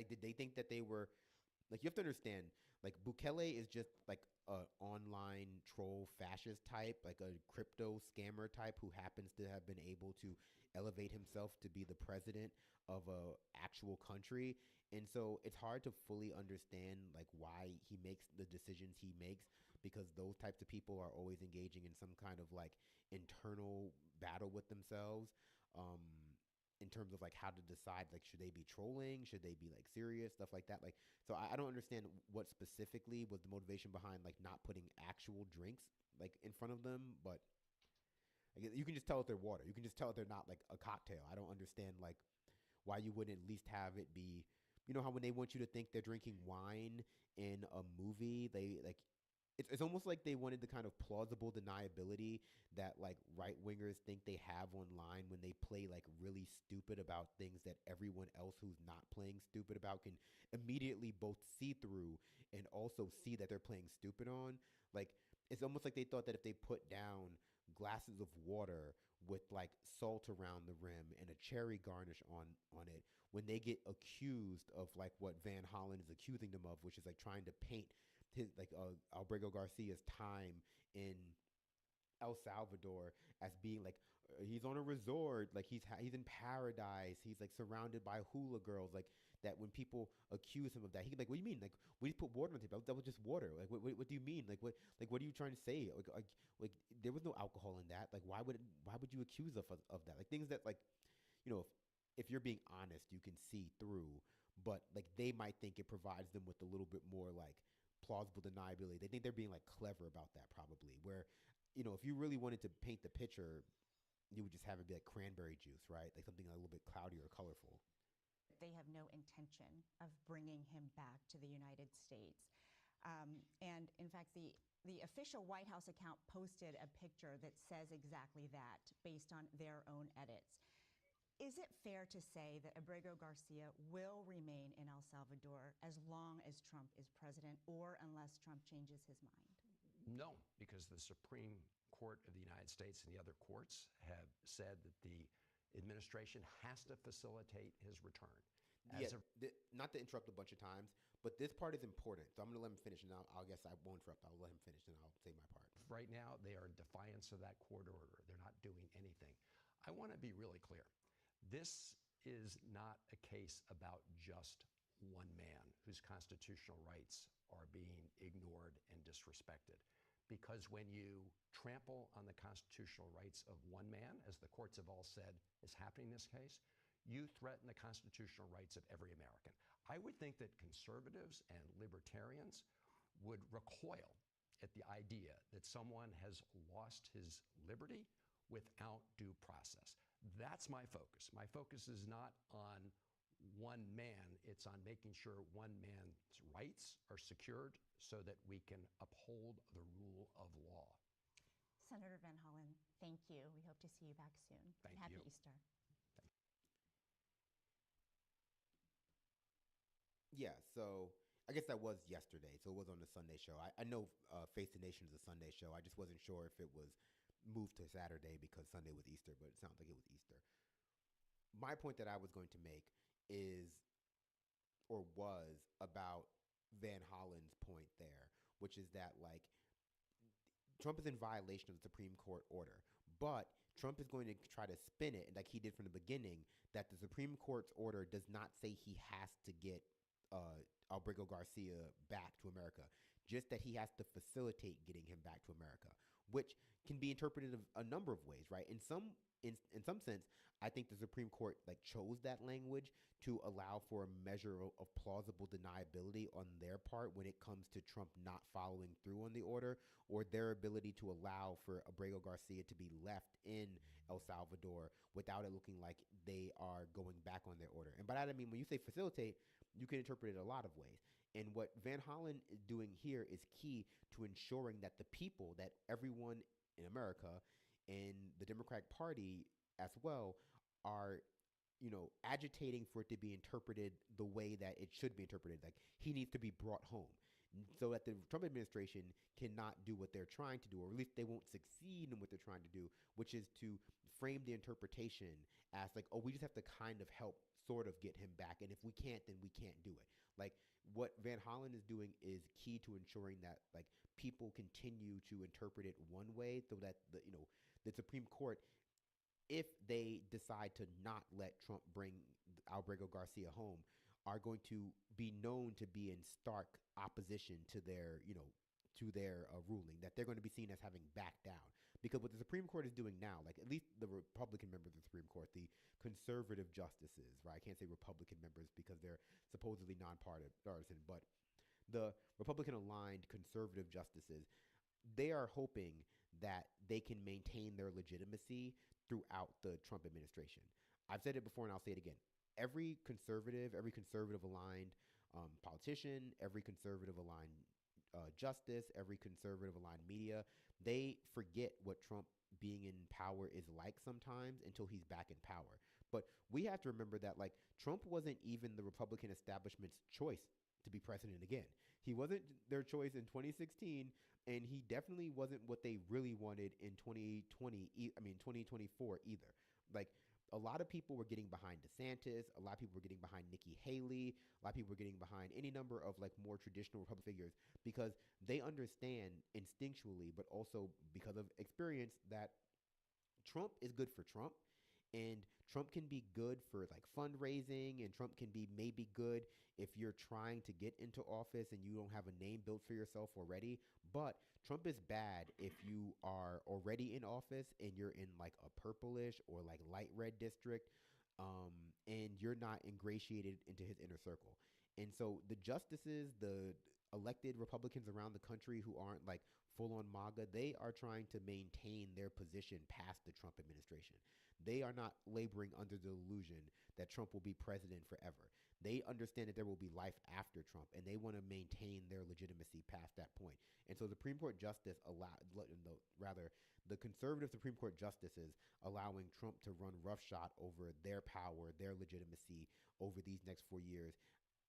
Did they think that they were you have to understand, Bukele is just a online troll fascist type, a crypto scammer type who happens to have been able to elevate himself to be the president of a actual country. And so it's hard to fully understand why he makes the decisions he makes, because those types of people are always engaging in some kind of internal battle with themselves. In terms of how to decide, should they be trolling? Should they be serious? Stuff like that. So I don't understand what specifically was the motivation behind not putting actual drinks in front of them. But I guess you can just tell if they're water. You can just tell if they're not a cocktail. I don't understand why you wouldn't at least have it be, you know how when they want you to think they're drinking wine in a movie, they like it's almost like they wanted the kind of plausible deniability that like right wingers think they have online when they play like really stupid about things that everyone else who's not playing stupid about can immediately both see through and also see that they're playing stupid on. Like it's almost like they thought that if they put down glasses of water with like salt around the rim and a cherry garnish on it, when they get accused of like what Van Hollen is accusing them of, which is like trying to paint his like Albrego Garcia's time in El Salvador as being like he's on a resort, like he's in paradise, he's like surrounded by hula girls, like that. When people accuse him of that, he like, what do you mean? Like we just put water on the table. That was just water. Like what do you mean? Like what are you trying to say? Like there was no alcohol in that. Like why would you accuse us of that? Like things that like, you know, if you're being honest, you can see through. But like they might think it provides them with a little bit more like plausible deniability. They think they're being like clever about that probably. Where, you know, if you really wanted to paint the picture, you would just have it be like cranberry juice, right? Like something a little bit cloudy or colorful. They have no intention of bringing him back to the United States. And in fact, the official White House account posted a picture that says exactly that based on their own edits. Is it fair to say that Abrego Garcia will remain in El Salvador as long as Trump is president or unless Trump changes his mind? No, because the Supreme Court of the United States and the other courts have said that the administration has to facilitate his return. Not to interrupt a bunch of times, but this part is important. So I'm going to let him finish, and I'll guess I won't interrupt. I'll let him finish, and I'll say my part. Right now, they are in defiance of that court order. They're not doing anything. I want to be really clear. This is not a case about just one man whose constitutional rights are being ignored and disrespected. Because when you trample on the constitutional rights of one man, as the courts have all said is happening in this case, you threaten the constitutional rights of every American. I would think that conservatives and libertarians would recoil at the idea that someone has lost his liberty without due process. That's my focus. My focus is not on one man. It's on making sure one man's rights are secured so that we can uphold the rule of law. Senator Van Hollen, thank you. We hope to see you back soon. Thank Happy you. Easter. Yeah, so I guess that was yesterday. So it was on the Sunday show. I know Face the Nation is a Sunday show. I just wasn't sure if it was moved to Saturday because Sunday was Easter, but it sounds like it was Easter. My point that I was going to make is, or was, about Van Hollen's point there, which is that like Trump is in violation of the Supreme Court order, but Trump is going to try to spin it like he did from the beginning, that the Supreme Court's order does not say he has to get Albrego Garcia back to America, just that he has to facilitate getting him back to America, which can be interpreted a number of ways, right? In some sense, I think the Supreme Court like chose that language to allow for a measure of plausible deniability on their part when it comes to Trump not following through on the order, or their ability to allow for Abrego Garcia to be left in El Salvador without it looking like they are going back on their order. And by that I mean, when you say facilitate, you can interpret it a lot of ways. And what Van Hollen is doing here is key to ensuring that the people, that everyone in America and the Democratic Party as well, are, you know, agitating for it to be interpreted the way that it should be interpreted. Like he needs to be brought home, so that the Trump administration cannot do what they're trying to do, or at least they won't succeed in what they're trying to do, which is to frame the interpretation as like, oh, we just have to kind of help sort of get him back, and if we can't, then we can't do it. Like what Van Hollen is doing is key to ensuring that like people continue to interpret it one way, so that the Supreme Court, if they decide to not let Trump bring Albrego Garcia home, are going to be known to be in stark opposition to their ruling, that they're going to be seen as having backed down. Because what the Supreme Court is doing now, like at least the Republican members of the Supreme Court, the conservative justices, right? I can't say Republican members because they're supposedly nonpartisan, but the Republican-aligned conservative justices, they are hoping that they can maintain their legitimacy throughout the Trump administration. I've said it before and I'll say it again. every conservative aligned politician, every conservative aligned justice, every conservative aligned media, they forget what Trump being in power is like sometimes until he's back in power. But we have to remember that like Trump wasn't even the Republican establishment's choice to be president again. He wasn't their choice in 2016, and he definitely wasn't what they really wanted in 2024 either. Like a lot of people were getting behind DeSantis, a lot of people were getting behind Nikki Haley, a lot of people were getting behind any number of like more traditional Republican figures because they understand instinctually, but also because of experience, that Trump is good for Trump, and Trump can be good for like fundraising, and Trump can be maybe good if you're trying to get into office and you don't have a name built for yourself already. But Trump is bad if you are already in office and you're in like a purplish or like light red district, and you're not ingratiated into his inner circle. And so the justices, the elected Republicans around the country who aren't like full on MAGA, they are trying to maintain their position past the Trump administration. They are not laboring under the illusion that Trump will be president forever. They understand that there will be life after Trump, and they want to maintain their legitimacy past that point. And so the Supreme Court justice the conservative Supreme Court justices allowing Trump to run roughshod over their power, their legitimacy over these next 4 years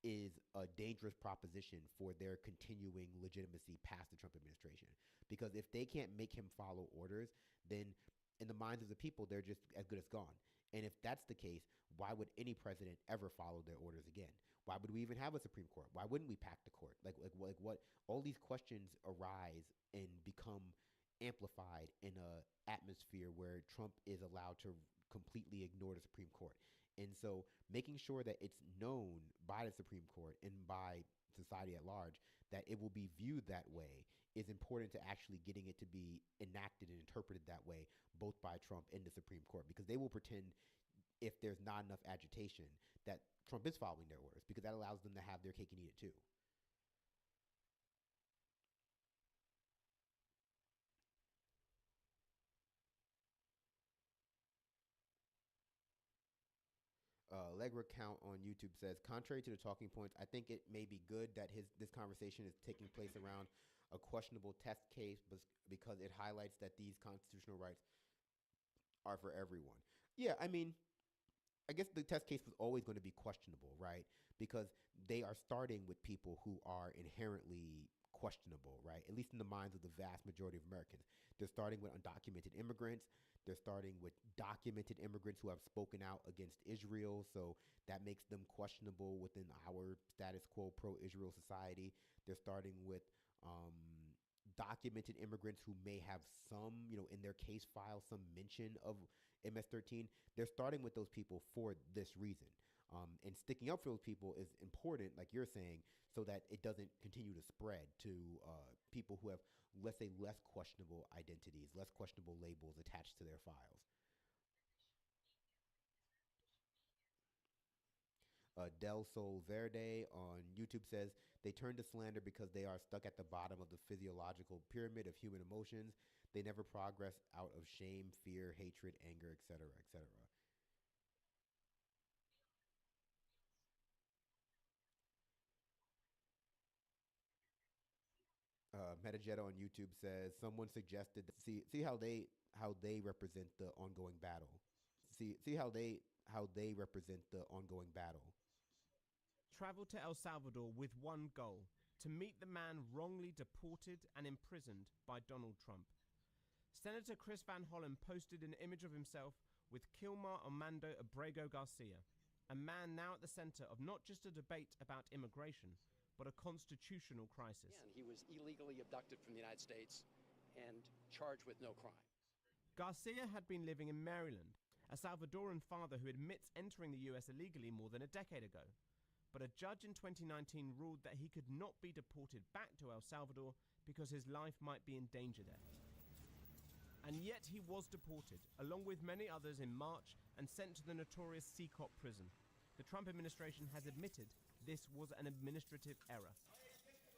is a dangerous proposition for their continuing legitimacy past the Trump administration. Because if they can't make him follow orders, then in the minds of the people, they're just as good as gone. And if that's the case, why would any president ever follow their orders again? Why would we even have a Supreme Court? Why wouldn't we pack the court? Like what? All these questions arise and become amplified in a atmosphere where Trump is allowed to completely ignore the Supreme Court. And so making sure that it's known by the Supreme Court and by society at large that it will be viewed that way is important to actually getting it to be enacted and interpreted that way, both by Trump and the Supreme Court, because they will pretend if there's not enough agitation that Trump is following their orders, because that allows them to have their cake and eat it too. Allegra Count on YouTube says, contrary to the talking points, I think it may be good that this conversation is taking place around a questionable test case because it highlights that these constitutional rights are for everyone. Yeah, I mean, I guess the test case was always going to be questionable, right? Because they are starting with people who are inherently questionable, right? At least in the minds of the vast majority of Americans. They're starting with undocumented immigrants. They're starting with documented immigrants who have spoken out against Israel, so that makes them questionable within our status quo pro-Israel society. They're starting with documented immigrants who may have some, in their case file, some mention of MS-13. They're starting with those people for this reason. And sticking up for those people is important, like you're saying, so that it doesn't continue to spread to people who have, let's say, less questionable identities, less questionable labels attached to their files. Del Sol Verde on YouTube says, they turn to slander because they are stuck at the bottom of the physiological pyramid of human emotions. They never progress out of shame, fear, hatred, anger, etc., etc. Metagetta on YouTube says, someone suggested that, see how they represent the ongoing battle. See how they represent the ongoing battle. Traveled to El Salvador with one goal: to meet the man wrongly deported and imprisoned by Donald Trump. Senator Chris Van Hollen posted an image of himself with Kilmar Armando Abrego Garcia, a man now at the center of not just a debate about immigration, but a constitutional crisis. He was illegally abducted from the United States and charged with no crime. Garcia had been living in Maryland, a Salvadoran father who admits entering the US illegally more than a decade ago. But a judge in 2019 ruled that he could not be deported back to El Salvador because his life might be in danger there. And yet he was deported, along with many others, in March and sent to the notorious Seacop prison. The Trump administration has admitted this was an administrative error.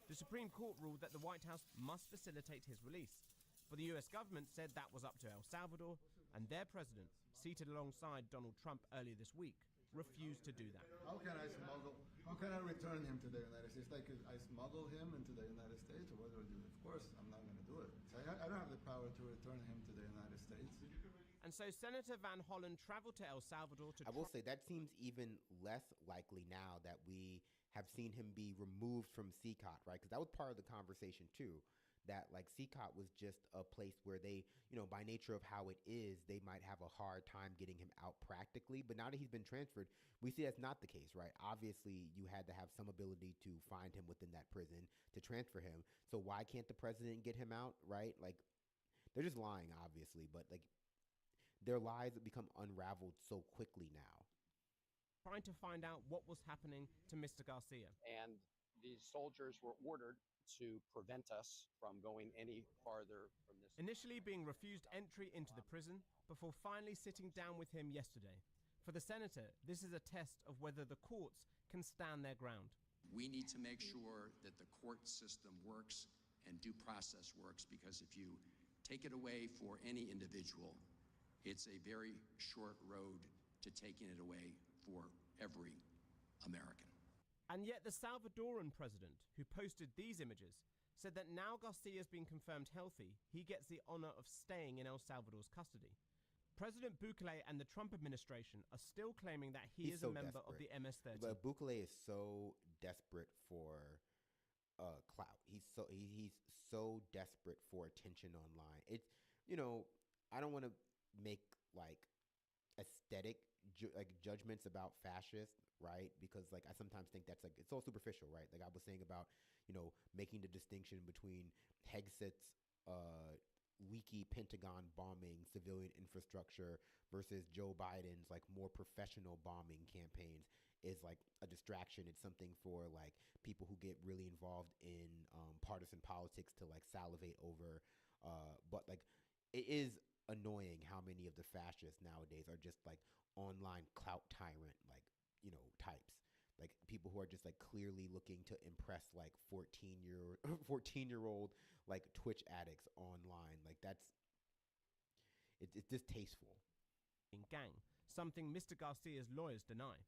The Supreme Court ruled that the White House must facilitate his release, but the US government said that was up to El Salvador and their president, seated alongside Donald Trump earlier this week, refused to do that. How can I return him to the United States? Like, I smuggle him into the United States, or what do I do? Of course, I'm not going to do it. So I don't have the power to return him to the United States. And so Senator Van Hollen traveled to El Salvador to... I will say that seems even less likely now that we have seen him be removed from CCOT, right? Because that was part of the conversation too, that like CCOT was just a place where they, you know, by nature of how it is, they might have a hard time getting him out practically. But now that he's been transferred, we see that's not the case, right? Obviously, you had to have some ability to find him within that prison to transfer him. So why can't the president get him out, right? Like, they're just lying, obviously, but like their lies have become unraveled so quickly now. Trying to find out what was happening to Mr. Garcia. And these soldiers were ordered to prevent us from going any farther from this. Initially being refused entry into the prison before finally sitting down with him yesterday. For the senator, this is a test of whether the courts can stand their ground. We need to make sure that the court system works and due process works, because if you take it away for any individual, it's a very short road to taking it away for every American. And yet the Salvadoran president, who posted these images, said that now Garcia has been confirmed healthy, he gets the honor of staying in El Salvador's custody. President Bukele and the Trump administration are still claiming that he's so a member desperate. of the MS-13. But Bukele is so desperate for clout. He's so desperate for attention online. It's, you know, I don't want to make like aesthetic judgments about fascists, right? Because like I sometimes think that's like it's so superficial, right? Like I was saying about, you know, making the distinction between Hegseth's leaky Pentagon bombing civilian infrastructure versus Joe Biden's like more professional bombing campaigns is like a distraction. It's something for like people who get really involved in partisan politics to like salivate over. But like it is annoying how many of the fascists nowadays are just like online clout tyrant, like, you know, types. Like people who are just like clearly looking to impress like 14-year-old like Twitch addicts online. Like it's distasteful. In gang, something Mr. Garcia's lawyers deny.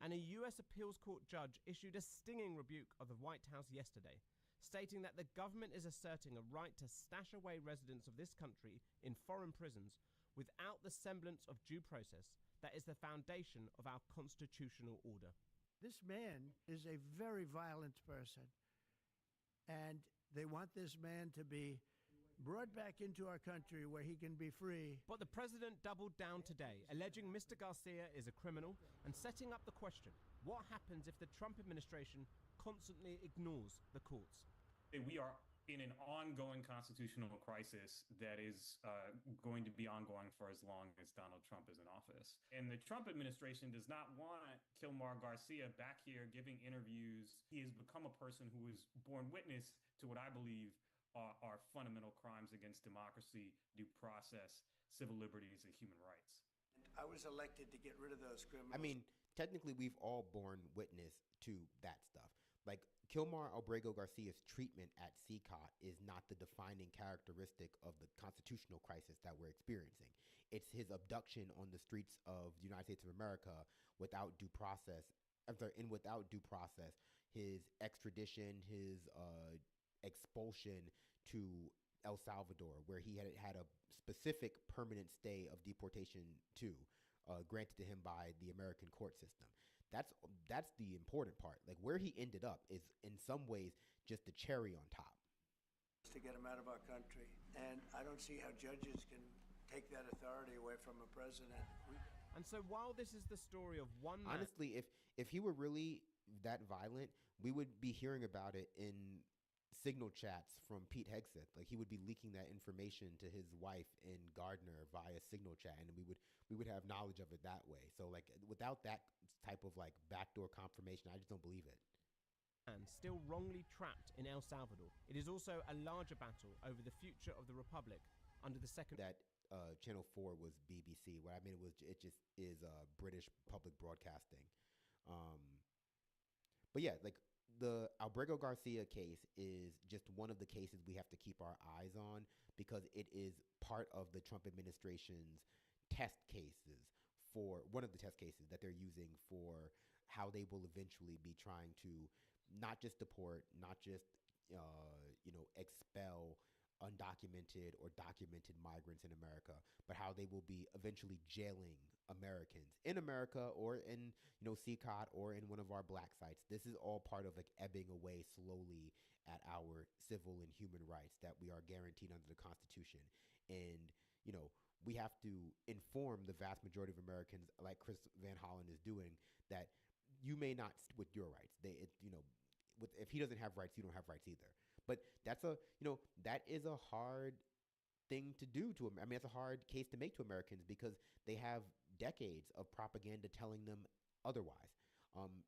And a US appeals court judge issued a stinging rebuke of the White House yesterday, stating that the government is asserting a right to stash away residents of this country in foreign prisons without the semblance of due process that is the foundation of our constitutional order. This man is a very violent person, and they want this man to be brought back into our country where he can be free. But the president doubled down today, alleging Mr. Garcia is a criminal and setting up the question, what happens if the Trump administration constantly ignores the courts? We are in an ongoing constitutional crisis that is going to be ongoing for as long as Donald Trump is in office. And the Trump administration does not want Kilmar Garcia back here giving interviews. He has become a person who is borne witness to what I believe are fundamental crimes against democracy, due process, civil liberties, and human rights. I was elected to get rid of those criminals. I mean, technically, we've all borne witness to that stuff. Like, Kilmar Abrego Garcia's treatment at CCOT is not the defining characteristic of the constitutional crisis that we're experiencing. It's his abduction on the streets of the United States of America without due process. Without due process, his extradition, his expulsion to El Salvador, where he had a specific permanent stay of deportation granted to him by the American court system. That's the important part. Like, where he ended up is in some ways just the cherry on top. To get him out of our country. And I don't see how judges can take that authority away from a president. And so while this is the story of one man... Honestly, if he were really that violent, we would be hearing about it in signal chats from Pete Hegseth. Like, he would be leaking that information to his wife in Gardner via signal chat, and we would have knowledge of it that way. So like without that type of like backdoor confirmation, I just don't believe it. And still wrongly trapped in El Salvador. It is also a larger battle over the future of the republic under the second... That Channel 4 was BBC. What I mean it just is British public broadcasting. But yeah, like the Abrego Garcia case is just one of the cases we have to keep our eyes on, because it is part of the Trump administration's test cases for one of the test cases that they're using for how they will eventually be trying to not just deport, not just expel undocumented or documented migrants in America, but how they will be eventually jailing Americans in America or in CCOT or in one of our black sites. This is all part of like ebbing away slowly at our civil and human rights that we are guaranteed under the Constitution. And we have to inform the vast majority of Americans, like Chris Van Hollen is doing, that you may not with your rights. If he doesn't have rights, you don't have rights either. But that's that is a hard thing to do to them. I mean, it's a hard case to make to Americans because they have decades of propaganda telling them otherwise.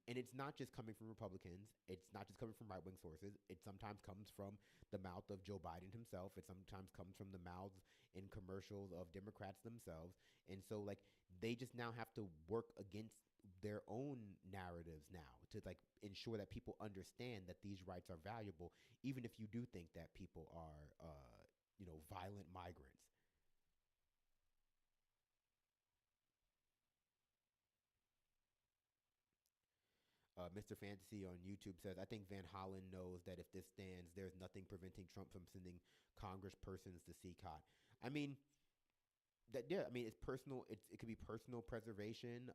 And it's not just coming from Republicans. It's not just coming from right-wing sources. It sometimes comes from the mouth of Joe Biden himself. It sometimes comes from the mouths in commercials of Democrats themselves. And so, like, they just now have to work against their own narratives now to like ensure that people understand that these rights are valuable, even if you do think that people are, violent migrants. Mr. Fantasy on YouTube says, I think Van Hollen knows that if this stands, there's nothing preventing Trump from sending congresspersons to CCOT. I mean, it's personal. It could be personal preservation,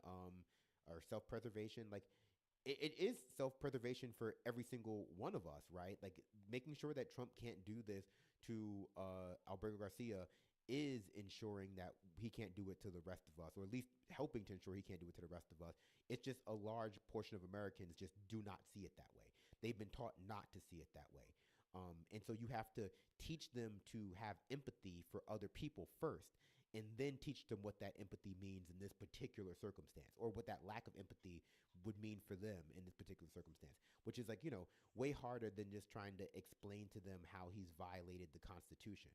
or self-preservation. Like, it is self-preservation for every single one of us, right? Like, making sure that Trump can't do this to Alberto Garcia is ensuring that he can't do it to the rest of us, or at least helping to ensure he can't do it to the rest of us. It's just a large portion of Americans just do not see it that way. They've been taught not to see it that way. And so you have to teach them to have empathy for other people first, and then teach them what that empathy means in this particular circumstance, or what that lack of empathy would mean for them in this particular circumstance, which is like, way harder than just trying to explain to them how he's violated the Constitution.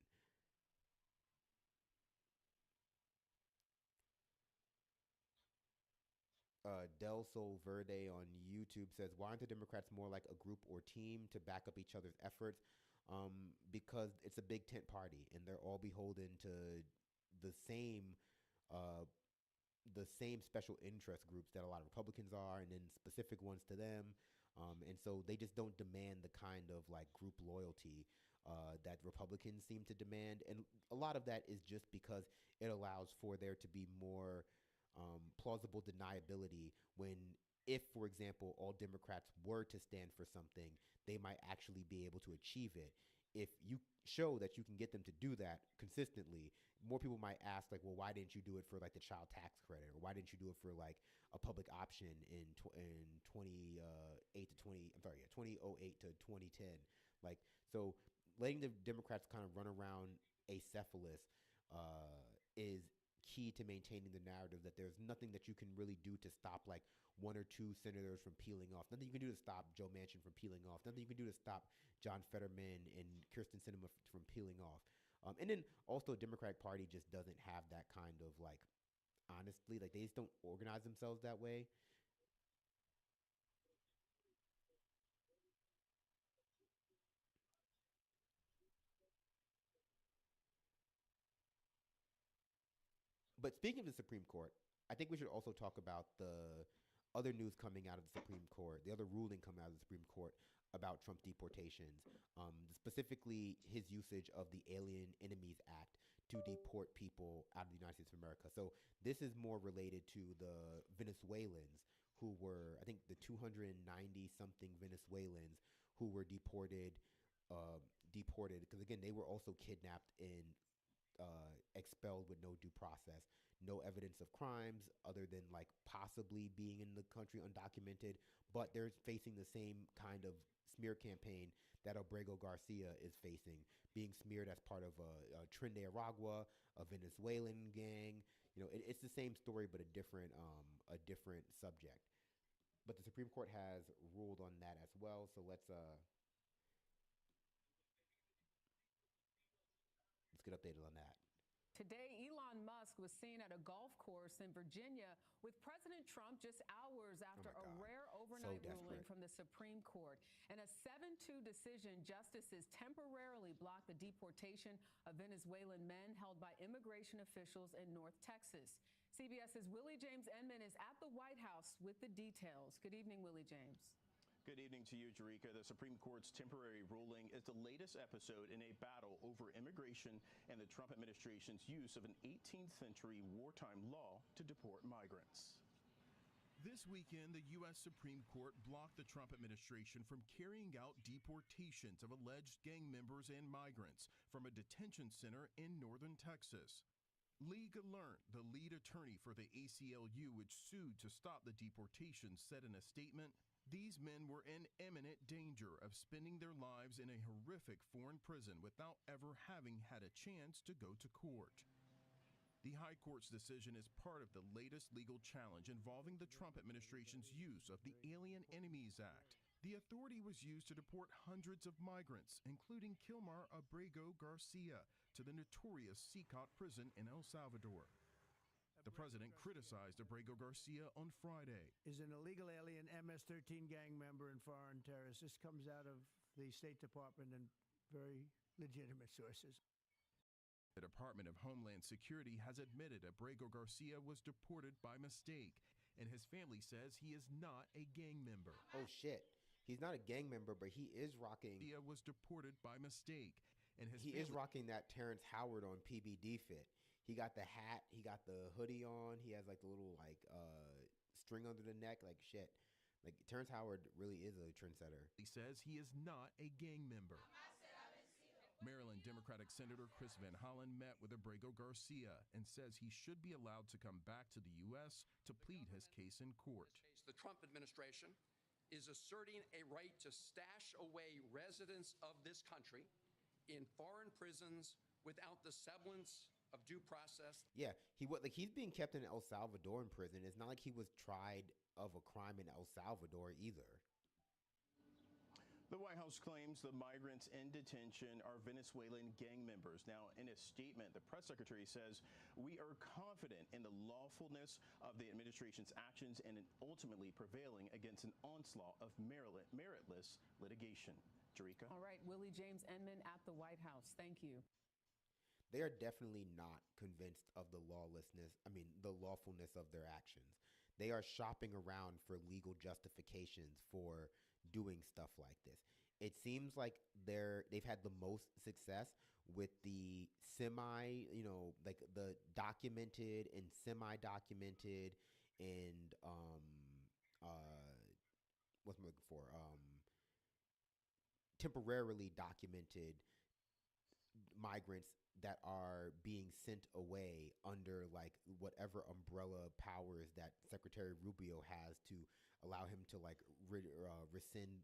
Del Sol Verde on YouTube says, why aren't the Democrats more like a group or team to back up each other's efforts? Because it's a big tent party and they're all beholden to the same special interest groups that a lot of Republicans are, and then specific ones to them. And so they just don't demand the kind of like group loyalty that Republicans seem to demand. And a lot of that is just because it allows for there to be more plausible deniability when, if, for example, all Democrats were to stand for something, they might actually be able to achieve it. If you show that you can get them to do that consistently, more people might ask, like, well, why didn't you do it for like the child tax credit, or why didn't you do it for like a public option in 2008 to 2010? Like, so letting the Democrats kind of run around acephalous is key to maintaining the narrative that there's nothing that you can really do to stop like one or two senators from peeling off. Nothing you can do to stop Joe Manchin from peeling off. Nothing you can do to stop John Fetterman and Kirsten Sinema from peeling off. And then also, Democratic Party just doesn't have that kind of like, honestly, like they just don't organize themselves that way. But speaking of the Supreme Court, I think we should also talk about the other news coming out of the Supreme Court, the other ruling coming out of the Supreme Court about Trump deportations, specifically his usage of the Alien Enemies Act to deport people out of the United States of America. So this is more related to the Venezuelans who were, I think, the 290 something Venezuelans who were deported because, again, they were also kidnapped and expelled with no due process, no evidence of crimes other than like possibly being in the country undocumented, but they're facing the same kind of smear campaign that Abrego Garcia is facing, being smeared as part of a Tren de Aragua, a Venezuelan gang. It's the same story, but a different subject. But the Supreme Court has ruled on that as well. So let's get updated on that. Today, Elon Musk was seen at a golf course in Virginia with President Trump just hours after a rare overnight ruling from the Supreme Court. In a 7-2 decision, justices temporarily blocked the deportation of Venezuelan men held by immigration officials in North Texas. CBS's Willie James Enman is at the White House with the details. Good evening, Willie James. Good evening to you, Jerika. The Supreme Court's temporary ruling is the latest episode in a battle over immigration and the Trump administration's use of an 18th century wartime law to deport migrants. This weekend, the U.S. Supreme Court blocked the Trump administration from carrying out deportations of alleged gang members and migrants from a detention center in northern Texas. Lee Gallant, the lead attorney for the ACLU, which sued to stop the deportations, said in a statement, "These men were in imminent danger of spending their lives in a horrific foreign prison without ever having had a chance to go to court." The High Court's decision is part of the latest legal challenge involving the Trump administration's use of the Alien Enemies Act. The authority was used to deport hundreds of migrants, including Kilmar Abrego Garcia, to the notorious Secot prison in El Salvador. The president criticized Abrego Garcia on Friday. Is an illegal alien MS-13 gang member and foreign terrorist. This comes out of the State Department and very legitimate sources. The Department of Homeland Security has admitted Abrego Garcia was deported by mistake, and his family says he is not a gang member. Oh, shit. He's not a gang member, but he is rocking... Garcia was deported by mistake, and he is rocking that Terrence Howard on PBD fit. He got the hat, he got the hoodie on, he has like the little string under the neck, like shit. Like Terrence Howard really is a trendsetter. He says he is not a gang member. Maryland Democratic Senator Chris Van Hollen met with Abrego Garcia and says he should be allowed to come back to the U.S. to plead his case in court. The Trump administration is asserting a right to stash away residents of this country in foreign prisons without the semblance of due process. Yeah, he's being kept in El Salvador in prison. It's not like he was tried of a crime in El Salvador either. The White House claims the migrants in detention are Venezuelan gang members. Now, in a statement, the press secretary says, "We are confident in the lawfulness of the administration's actions and in ultimately prevailing against an onslaught of meritless litigation." Jerika? All right, Willie James Enman at the White House. Thank you. They are definitely not convinced of the lawfulness of their actions. They are shopping around for legal justifications for doing stuff like this. It seems like they've had the most success with the the documented and semi-documented and what's I'm looking for? Temporarily documented migrants that are being sent away under like whatever umbrella powers that Secretary Rubio has to allow him to like rescind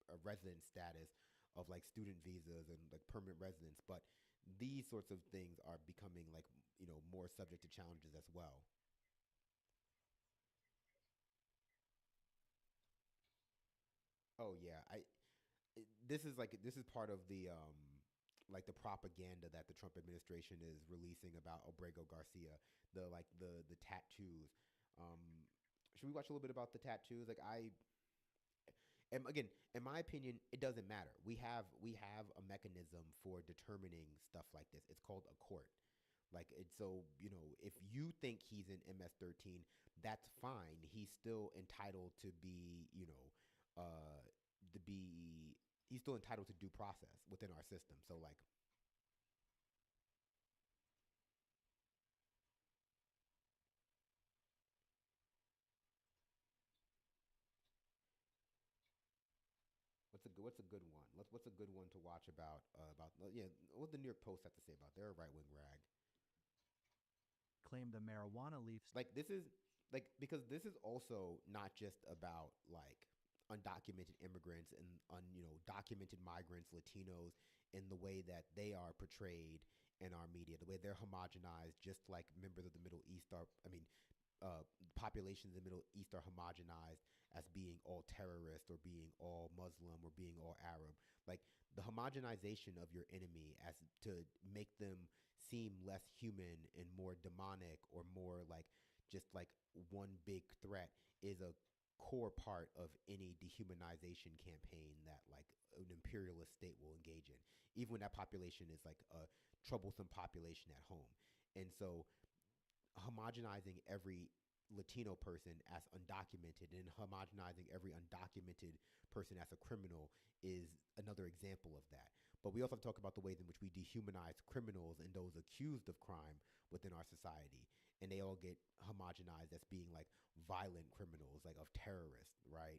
a resident status of like student visas and like permanent residence. But these sorts of things are becoming like, more subject to challenges as well. Oh yeah, this is part of the the propaganda that the Trump administration is releasing about Abrego Garcia, the tattoos. Should we watch a little bit about the tattoos? And again, in my opinion, it doesn't matter. We have a mechanism for determining stuff like this. It's called a court. If you think he's in MS-13, that's fine. He's still entitled to be, he's still entitled to due process within our system. So what's a good one? What's a good one to watch about what the New York Post have to say about their right-wing rag? Claim the marijuana leaves. This is because this is also not just about undocumented immigrants and documented migrants, Latinos, in the way that they are portrayed in our media, the way they're homogenized, just like members of the Middle East are. Populations in the Middle East are homogenized as being all terrorist or being all Muslim or being all Arab. Like the homogenization of your enemy as to make them seem less human and more demonic or more just one big threat is a core part of any dehumanization campaign that an imperialist state will engage in, even when that population is a troublesome population at home. And so homogenizing every Latino person as undocumented and homogenizing every undocumented person as a criminal is another example of that. But we also have to talk about the ways in which we dehumanize criminals and those accused of crime within our society. And they all get homogenized as being like violent criminals, like of terrorists, right?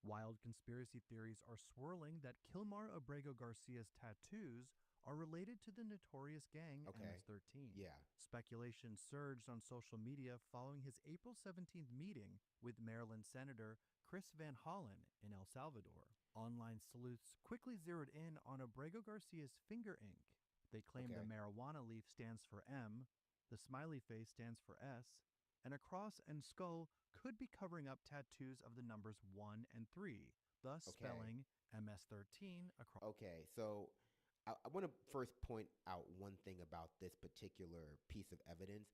Wild conspiracy theories are swirling that Kilmar Abrego Garcia's tattoos are related to the notorious gang MS-13. Yeah. Speculation surged on social media following his April 17th meeting with Maryland Senator Chris Van Hollen in El Salvador. Online sleuths quickly zeroed in on Abrego Garcia's finger ink. They claim the marijuana leaf stands for M, the smiley face stands for S, and a cross and skull could be covering up tattoos of the numbers 1 and 3, thus spelling MS-13 across. Okay, so I want to first point out one thing about this particular piece of evidence.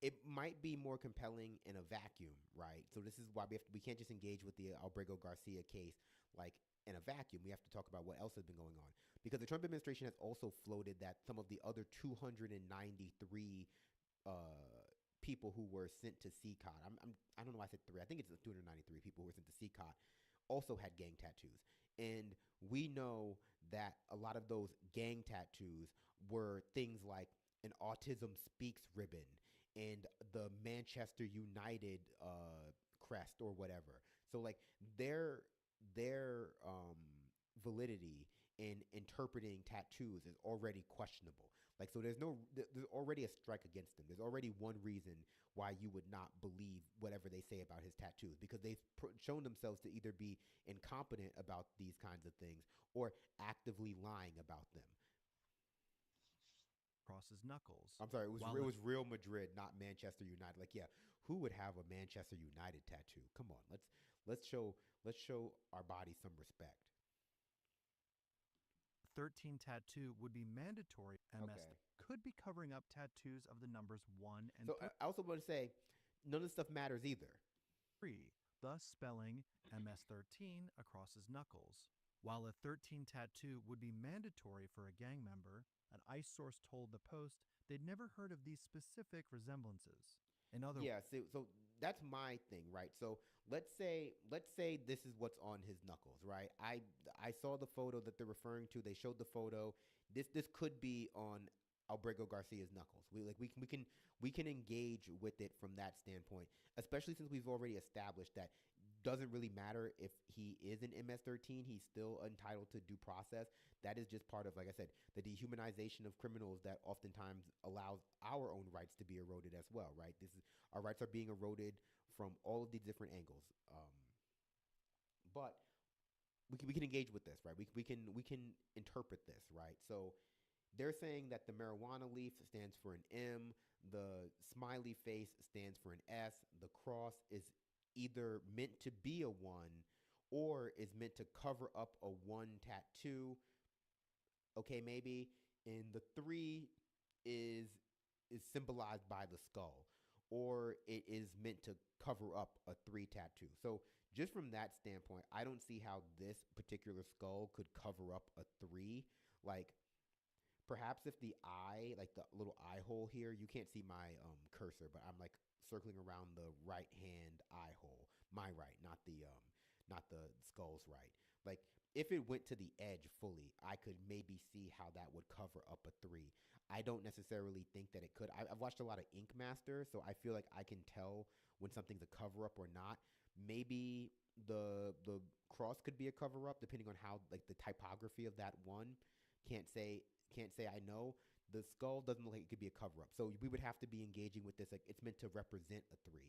It might be more compelling in a vacuum, right? So this is why we can't just engage with the Abrego Garcia case like in a vacuum. We have to talk about what else has been going on, because the Trump administration has also floated that some of the other 293 people who were sent to CCOT, I don't know why I said 3, I think it's 293 people who were sent to CCOT, also had gang tattoos. And we know that a lot of those gang tattoos were things like an Autism Speaks ribbon and the Manchester United crest or whatever. So like their validity in interpreting tattoos is already questionable. Like, so there's already a strike against him. There's already one reason why you would not believe whatever they say about his tattoos, because they've shown themselves to either be incompetent about these kinds of things or actively lying about them. Across his knuckles. I'm sorry, it was Real Madrid, not Manchester United. Like, yeah, who would have a Manchester United tattoo? Come on, let's show our body some respect. 13 tattoo would be mandatory. MS could be covering up tattoos of the numbers 1 and 3. So I also want to say, none of this stuff matters either. 3, thus spelling MS-13 across his knuckles. While a 13 tattoo would be mandatory for a gang member, an ICE source told the Post they'd never heard of these specific resemblances. In other words, so that's my thing, right? So let's say this is what's on his knuckles, right? I saw the photo that they're referring to. They showed the photo. This could be on Abrego Garcia's knuckles. We can engage with it from that standpoint, especially since we've already established that doesn't really matter if he is an MS-13. He's still entitled to due process. That is just part of, like I said, the dehumanization of criminals that oftentimes allows our own rights to be eroded as well, right? Our rights are being eroded from all of these different angles. But we can engage with this, right? We can interpret this, right? So they're saying that the marijuana leaf stands for an M, the smiley face stands for an S, the cross is either meant to be a 1 or is meant to cover up a 1 tattoo. Okay, maybe. And the 3 is symbolized by the skull, or it is meant to cover up a 3 tattoo. So just from that standpoint, I don't see how this particular skull could cover up a 3. Like, perhaps if the eye, like the little eye hole here, you can't see my cursor, but I'm like circling around the right hand eye hole, my right, not the skull's right. Like, if it went to the edge fully, I could maybe see how that would cover up a 3. I don't necessarily think that it could. I've watched a lot of Ink Master, so I feel like I can tell when something's a cover up or not. Maybe the cross could be a cover up depending on how, like, the typography of that 1. Can't say I know. The skull doesn't look like it could be a cover up. So we would have to be engaging with this like it's meant to represent a 3.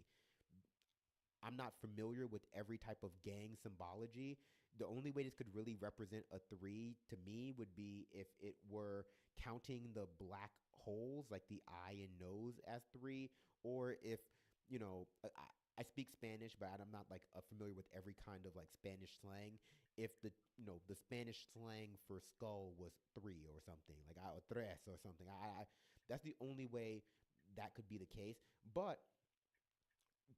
I'm not familiar with every type of gang symbology. The only way this could really represent a 3 to me would be if it were counting the black holes, like the eye and nose, as 3, or if, I speak Spanish, but I'm not like familiar with every kind of like Spanish slang. If the Spanish slang for skull was 3 or something, like tres or something, that's the only way that could be the case. But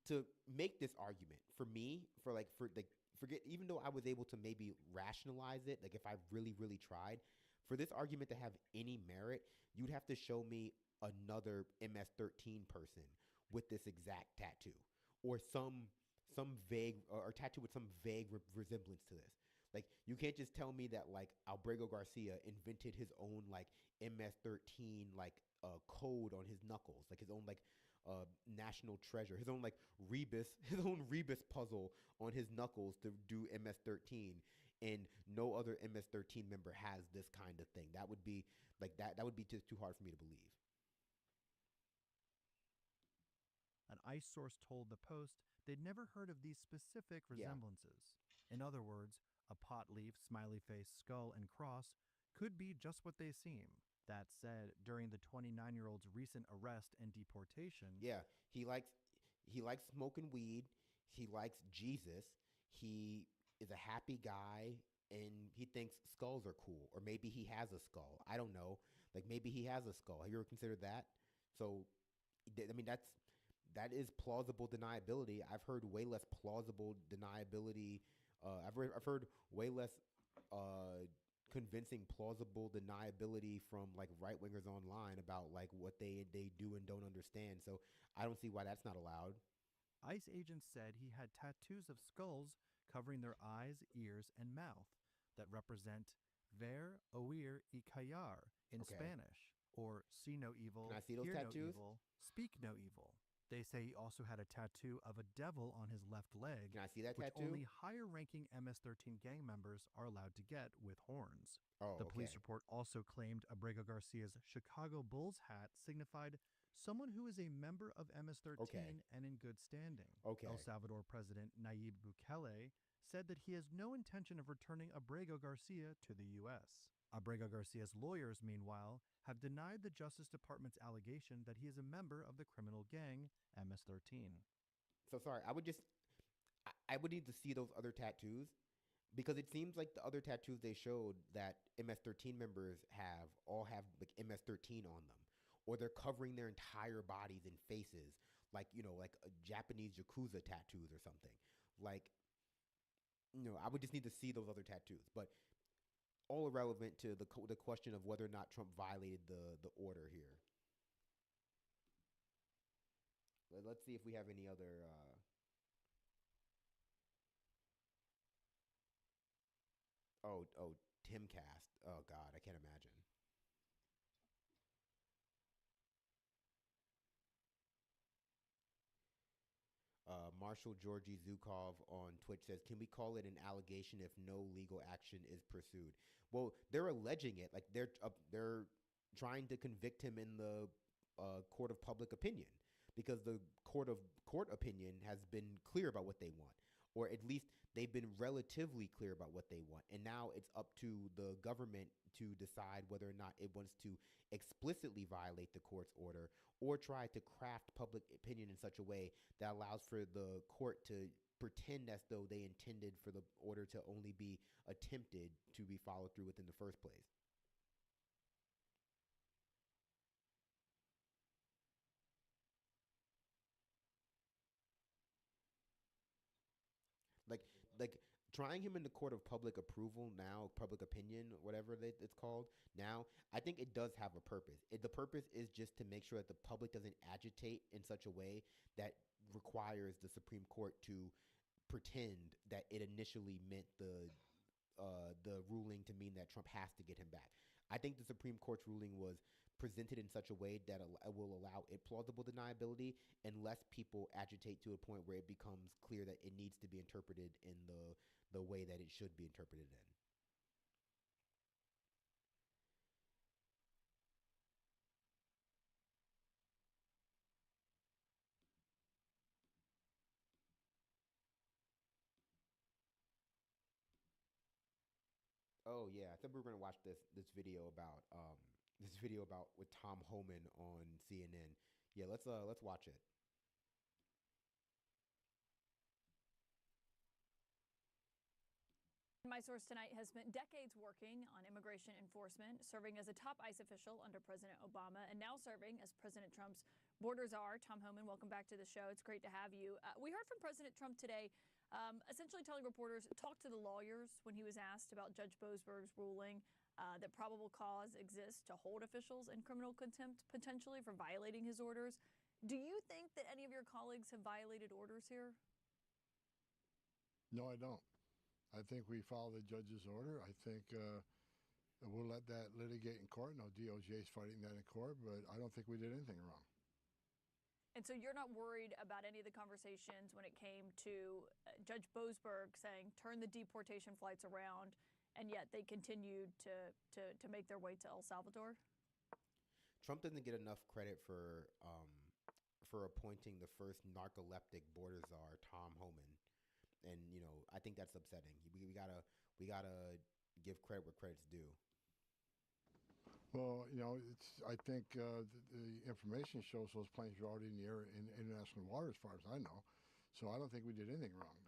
to make this argument forget, even though I was able to maybe rationalize it, like if I really, really tried, for this argument to have any merit, you'd have to show me another MS-13 person with this exact tattoo, or some vague or tattoo with some vague resemblance to this. Like, you can't just tell me that like Albrego Garcia invented his own like MS-13 like code on his knuckles, like his own like national treasure, his own like rebus puzzle on his knuckles to do MS-13, and no other MS-13 member has this kind of thing. That would be like that would be just too hard for me to believe. An ICE source told the Post they'd never heard of these specific resemblances. In other words, a pot leaf, smiley face, skull, and cross could be just what they seem. That said, during the 29-year-old's recent arrest and deportation, he likes smoking weed. He likes Jesus. He is a happy guy, and he thinks skulls are cool, or maybe he has a skull. I don't know. Like, maybe he has a skull. Have you ever considered that? So, I mean, that is plausible deniability. I've heard way less plausible deniability. I've heard way less convincing plausible deniability from like right wingers online about like what they do and don't understand. So I don't see why that's not allowed. ICE agents said he had tattoos of skulls covering their eyes, ears, and mouth that represent ver, oír, y callar in Spanish, or see no evil, Can I see those hear tattoos? no evil, speak no evil. They say he also had a tattoo of a devil on his left leg, Can I see that which tattoo? only higher-ranking MS-13 gang members are allowed to get with horns. Oh, The police okay. report also claimed Abrego Garcia's Chicago Bulls hat signified someone who is a member of MS-13 and in good standing. Okay. El Salvador President Nayib Bukele said that he has no intention of returning Abrego Garcia to the U.S. Abrego Garcia's lawyers, meanwhile, have denied the Justice Department's allegation that he is a member of the criminal gang MS-13. So sorry, I would need to see those other tattoos, because it seems like the other tattoos they showed that MS-13 members all have like MS-13 on them, or they're covering their entire bodies and faces, like, you know, like Japanese Yakuza tattoos or something. Like, you know, I would just need to see those other tattoos, but all irrelevant to the question of whether or not Trump violated the order here. Let's see if we have any other. Timcast. Oh God, I can't imagine. Marshal Georgi Zukov on Twitch says, "Can we call it an allegation if no legal action is pursued?" Well, they're alleging it. Like, they're trying to convict him in the court of public opinion, because the court opinion has been clear about what they want, or at least they've been relatively clear about what they want. And now it's up to the government to decide whether or not it wants to explicitly violate the court's order, or try to craft public opinion in such a way that allows for the court to pretend as though they intended for the order to only be attempted to be followed through with in the first place. Like trying him in the court of public approval now, public opinion, whatever it's called now, I think it does have a purpose. The purpose is just to make sure that the public doesn't agitate in such a way that requires the Supreme Court to pretend that it initially meant the ruling to mean that Trump has to get him back. I think the Supreme Court's ruling was presented in such a way that will allow it plausible deniability, unless people agitate to a point where it becomes clear that it needs to be interpreted in the way that it should be interpreted in. Oh yeah, I think we are gonna watch this video about with Tom Homan on CNN. Yeah, let's watch it. My source tonight has spent decades working on immigration enforcement, serving as a top ICE official under President Obama, and now serving as President Trump's border czar. Tom Homan, welcome back to the show. It's great to have you. We heard from President Trump today, essentially telling reporters, talk to the lawyers when he was asked about Judge Boasberg's ruling. that probable cause exists to hold officials in criminal contempt, potentially for violating his orders. Do you think that any of your colleagues have violated orders here? No, I don't. I think we follow the judge's order. I think we'll let that litigate in court. No, DOJ is fighting that in court, but I don't think we did anything wrong. And so you're not worried about any of the conversations when it came to Judge Boasberg saying, turn the deportation flights around, and yet they continued to make their way to El Salvador? Trump doesn't get enough credit for appointing the first narcoleptic border czar, Tom Homan, and I think that's upsetting. We gotta give credit where credit's due. Well, I think the information shows those planes were already in the air in international water, as far as I know. So I don't think we did anything wrong.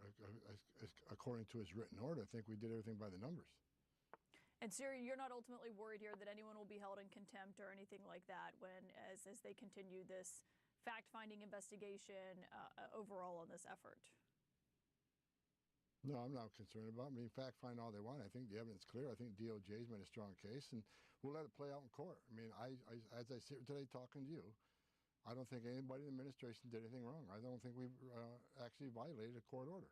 According to his written order, I think we did everything by the numbers. And Siri, you're not ultimately worried here that anyone will be held in contempt or anything like that as they continue this fact-finding investigation overall on this effort? No, I'm not concerned about it. I mean, fact-find all they want. I think the evidence is clear. I think DOJ's made a strong case, and we'll let it play out in court. I mean, as I sit here today talking to you, I don't think anybody in the administration did anything wrong. I don't think we've actually violated a court order.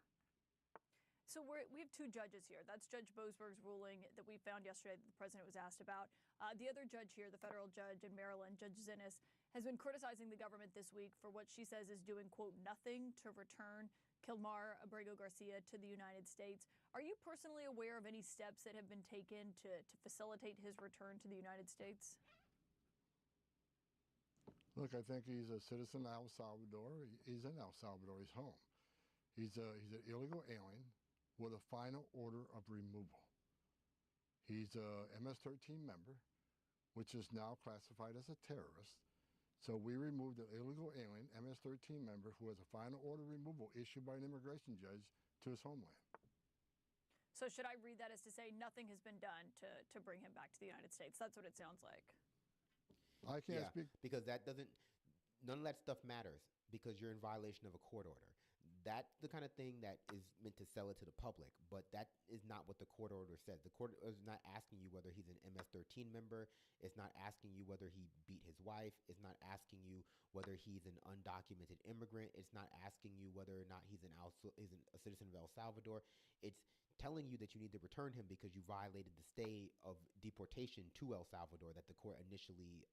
So we have two judges here. That's Judge Boasberg's ruling that we found yesterday that the president was asked about. The other judge here, the federal judge in Maryland, Judge Zinnes, has been criticizing the government this week for what she says is doing, quote, nothing to return Kilmar Abrego Garcia to the United States. Are you personally aware of any steps that have been taken to facilitate his return to the United States? Look, I think he's a citizen of El Salvador. He's in El Salvador. He's home. He's an illegal alien with a final order of removal. He's a MS-13 member, which is now classified as a terrorist. So we removed an illegal alien, MS-13 member, who has a final order of removal issued by an immigration judge to his homeland. So should I read that as to say nothing has been done to bring him back to the United States? That's what it sounds like. I can't speak. Because none of that stuff matters because you're in violation of a court order. That's the kind of thing that is meant to sell it to the public, but that is not what the court order says. The court is not asking you whether he's an MS-13 member. It's not asking you whether he beat his wife. It's not asking you whether he's an undocumented immigrant. It's not asking you whether or not he's a citizen of El Salvador. It's telling you that you need to return him because you violated the stay of deportation to El Salvador that the court initially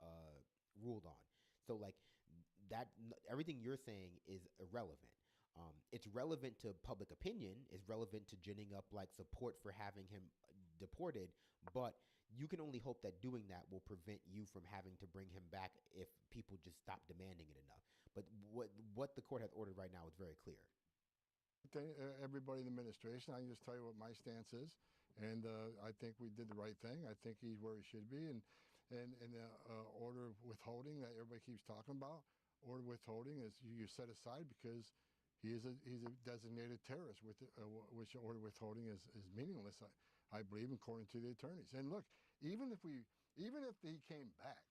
ruled on. So that everything you're saying is irrelevant. It's relevant to public opinion. It's relevant to ginning up support for having him deported. But you can only hope that doing that will prevent you from having to bring him back if people just stop demanding it enough. But what the court has ordered right now is very clear. Everybody in the administration, I can just tell you what my stance is. And I think we did the right thing. I think he's where he should be. And the order of withholding that everybody keeps talking about, order of withholding is you set aside because he's a designated terrorist, which order withholding is meaningless, I believe, according to the attorneys. And look, even if he came back,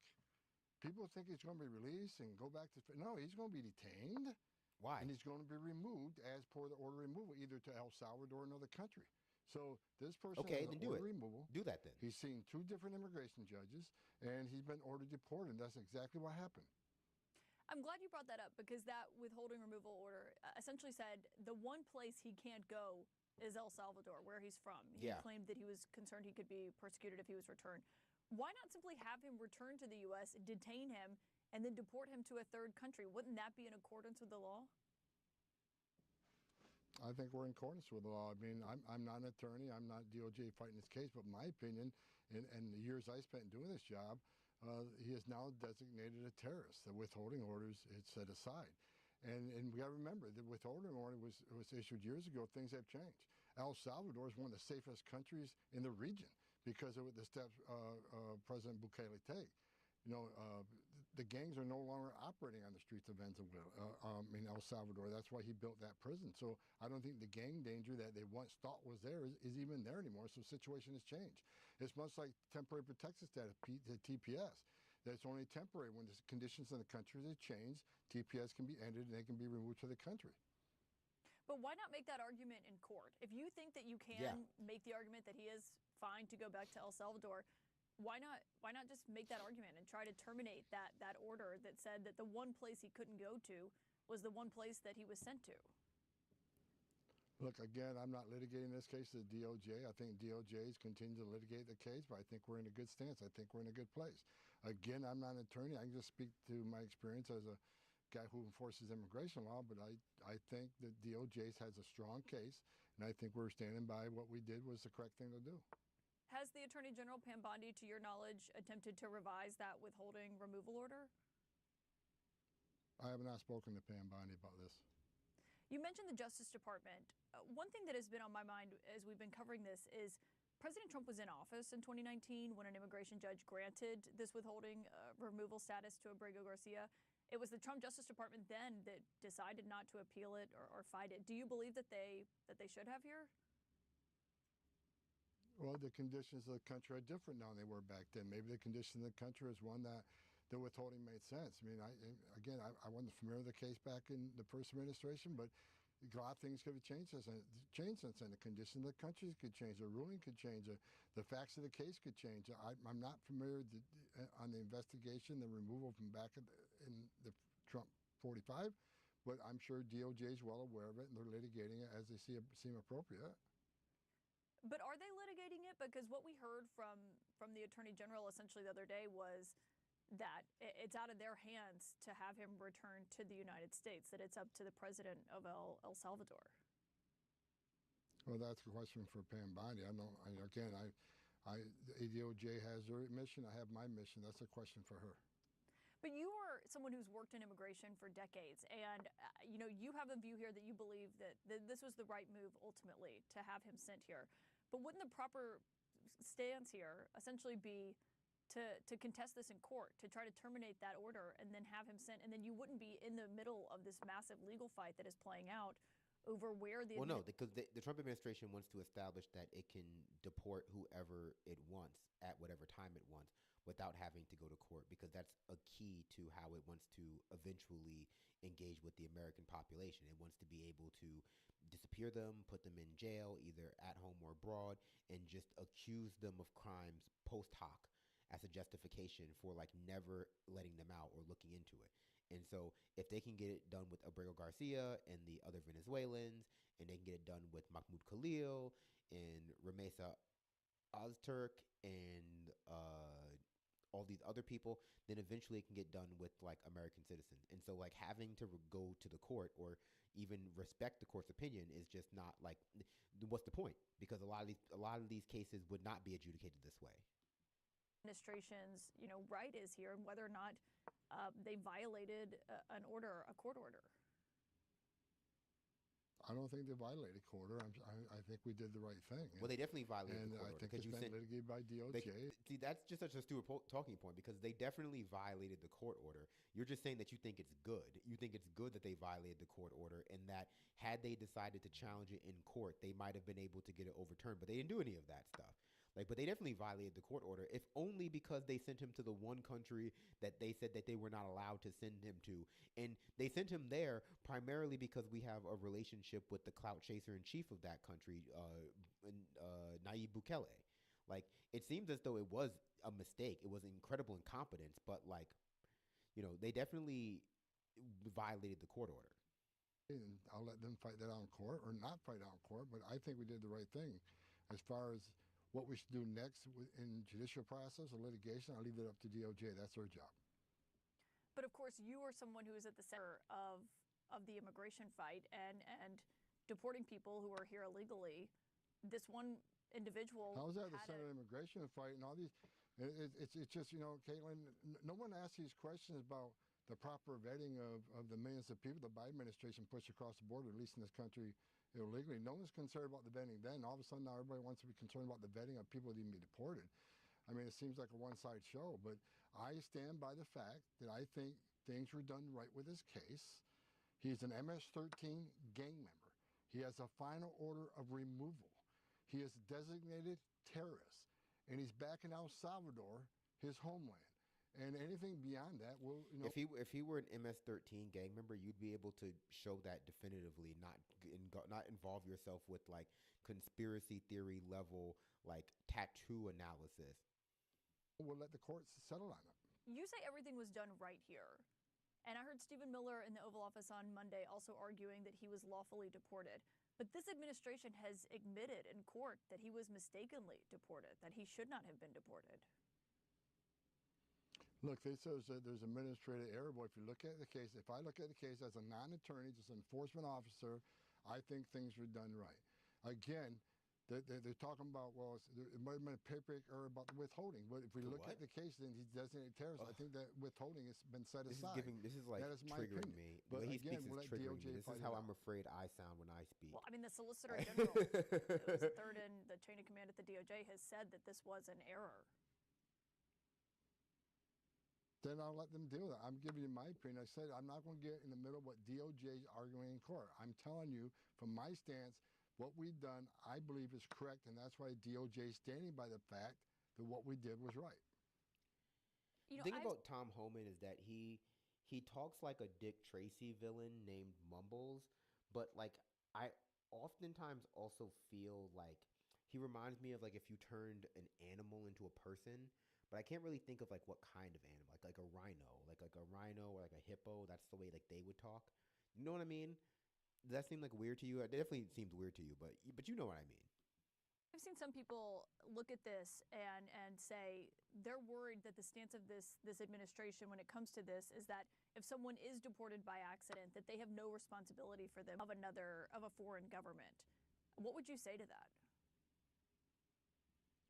people think he's going to be released and go back to no, he's going to be detained. Why? And he's going to be removed as per the order of removal, either to El Salvador or another country. So this person has an order of removal. Do that then. He's seen 2 different immigration judges, and he's been ordered deported. And that's exactly what happened. I'm glad you brought that up because that withholding removal order essentially said the one place he can't go is El Salvador, where he's from. He claimed that he was concerned he could be persecuted if he was returned. Why not simply have him return to the U.S., detain him, and then deport him to a third country? Wouldn't that be in accordance with the law? I think we're in accordance with the law. I mean, I'm not an attorney. I'm not DOJ fighting this case. But my opinion, and the years I spent doing this job, he is now designated a terrorist. The withholding orders is set aside. And we got to remember, the withholding order was issued years ago. Things have changed. El Salvador is one of the safest countries in the region because of the steps President Bukele take. The gangs are no longer operating on the streets of Venezuela, in El Salvador. That's why he built that prison. So I don't think the gang danger that they once thought was there is even there anymore. So the situation has changed. It's much like temporary protection status, the TPS. That's only temporary. When the conditions in the country have changed, TPS can be ended and they can be removed to the country. But why not make that argument in court? If you think that you can make the argument that he is fine to go back to El Salvador, Why not just make that argument and try to terminate that order that said that the one place he couldn't go to was the one place that he was sent to? Look, again, I'm not litigating this case to the DOJ. I think DOJ is continuing to litigate the case, but I think we're in a good stance. I think we're in a good place. Again, I'm not an attorney. I can just speak to my experience as a guy who enforces immigration law, but I think that DOJ has a strong case, and I think we're standing by what we did was the correct thing to do. Has the Attorney General Pam Bondi, to your knowledge, attempted to revise that withholding removal order? I have not spoken to Pam Bondi about this. You mentioned the Justice Department. One thing that has been on my mind as we've been covering this is President Trump was in office in 2019 when an immigration judge granted this withholding removal status to Abrego Garcia. It was the Trump Justice Department then that decided not to appeal it or fight it. Do you believe that they should have here? Well, the conditions of the country are different now than they were back then. Maybe the condition of the country is one that the withholding made sense. I mean, I wasn't familiar with the case back in the first administration, but a lot of things could have changed since then. The condition of the country could change. The ruling could change. The facts of the case could change. I'm not familiar on the investigation, the removal from back in the Trump 45, but I'm sure DOJ is well aware of it, and they're litigating it as they seem appropriate. But are they litigating it? Because what we heard from the Attorney General essentially the other day was that it's out of their hands to have him return to the United States, that it's up to the president of El Salvador. Well, that's a question for Pam Bondi. DOJ has their mission. I have my mission. That's a question for her. But you are someone who's worked in immigration for decades, and you have a view here that you believe that this was the right move ultimately to have him sent here. But wouldn't the proper stance here essentially be to contest this in court, to try to terminate that order and then have him sent, and then you wouldn't be in the middle of this massive legal fight that is playing out over where the... Well, no, because the Trump administration wants to establish that it can deport whoever it wants at whatever time it wants without having to go to court, because that's a key to how it wants to eventually engage with the American population. It wants to be able to disappear them, put them in jail, either at home or abroad, and just accuse them of crimes post hoc as a justification for like never letting them out or looking into it. And so if they can get it done with Abrego Garcia and the other Venezuelans, and they can get it done with Mahmoud Khalil and Ramesa Ozturk and all these other people, then eventually it can get done with like American citizens. And so like having to go to the court or even respect the court's opinion is just not like, what's the point? Because a lot of these cases would not be adjudicated this way. Administration's right is here, and whether or not they violated a court order. I don't think they violated court order. I think we did the right thing. Well, they definitely violated the court order. I think it's been litigated by DOJ. See, that's just such a stupid talking point, because they definitely violated the court order. You're just saying that you think it's good. You think it's good that they violated the court order, and that had they decided to challenge it in court, they might have been able to get it overturned. But they didn't do any of that stuff. But they definitely violated the court order, if only because they sent him to the one country that they said that they were not allowed to send him to. And they sent him there primarily because we have a relationship with the clout chaser in chief of that country, Nayib Bukele. It seems as though it was a mistake. It was incredible incompetence, but they definitely violated the court order. And I'll let them fight that out in court or not fight out in court, but I think we did the right thing. As far as what we should do next in judicial process or litigation, I'll leave it up to DOJ. That's their job. But of course, you are someone who is at the center of the immigration fight and deporting people who are here illegally. This one individual. How is that the center of the immigration fight and all these? It's just, Caitlin, no one asks these questions about the proper vetting of the millions of people the Biden administration pushed across the border, at least in this country, illegally. No one's concerned about the vetting then. All of a sudden now everybody wants to be concerned about the vetting of people that even be deported. I mean, it seems like a one-side show, but I stand by the fact that I think things were done right with his case. He's an MS-13 gang member. He has a final order of removal. He is a designated terrorist, and he's back in El Salvador, his homeland. And anything beyond that will, If he were an MS-13 gang member, you'd be able to show that definitively, not involve yourself with conspiracy theory level tattoo analysis. we'll let the courts settle on it. You say everything was done right here. And I heard Stephen Miller in the Oval Office on Monday also arguing that he was lawfully deported. But this administration has admitted in court that he was mistakenly deported, that he should not have been deported. Look, they say there's administrative error, but if you look at the case, if I look at the case as a non-attorney, just an enforcement officer, I think things were done right. Again, they're talking about, well, it might have been a paper error about the withholding. But if we look at the case, then he's designated terrorist. I think that withholding has been set aside. This is like that is my triggering opinion. me. But The way he again, speaks we'll is let triggering DOJ me. This fight is how it I'm out. afraid I sound when I speak. Well, I mean, the Solicitor General, who was third in the chain of command at the DOJ, has said that this was an error. Then I'll let them deal with it. I'm giving you my opinion. I said I'm not going to get in the middle of what DOJ is arguing in court. I'm telling you, from my stance, what we've done, I believe, is correct, and that's why DOJ is standing by the fact that what we did was right. The thing about Tom Homan is that he talks like a Dick Tracy villain named Mumbles, but like I oftentimes also feel like he reminds me of like if you turned an animal into a person, but I can't really think of like what kind of animal, like a rhino, like a rhino or like a hippo. That's the way like they would talk. You know what I mean? Does that seem like weird to you? It definitely seems weird to you, but you know what I mean. I've seen some people look at this and say they're worried that the stance of this administration when it comes to this is that if someone is deported by accident, that they have no responsibility for them of a foreign government. What would you say to that?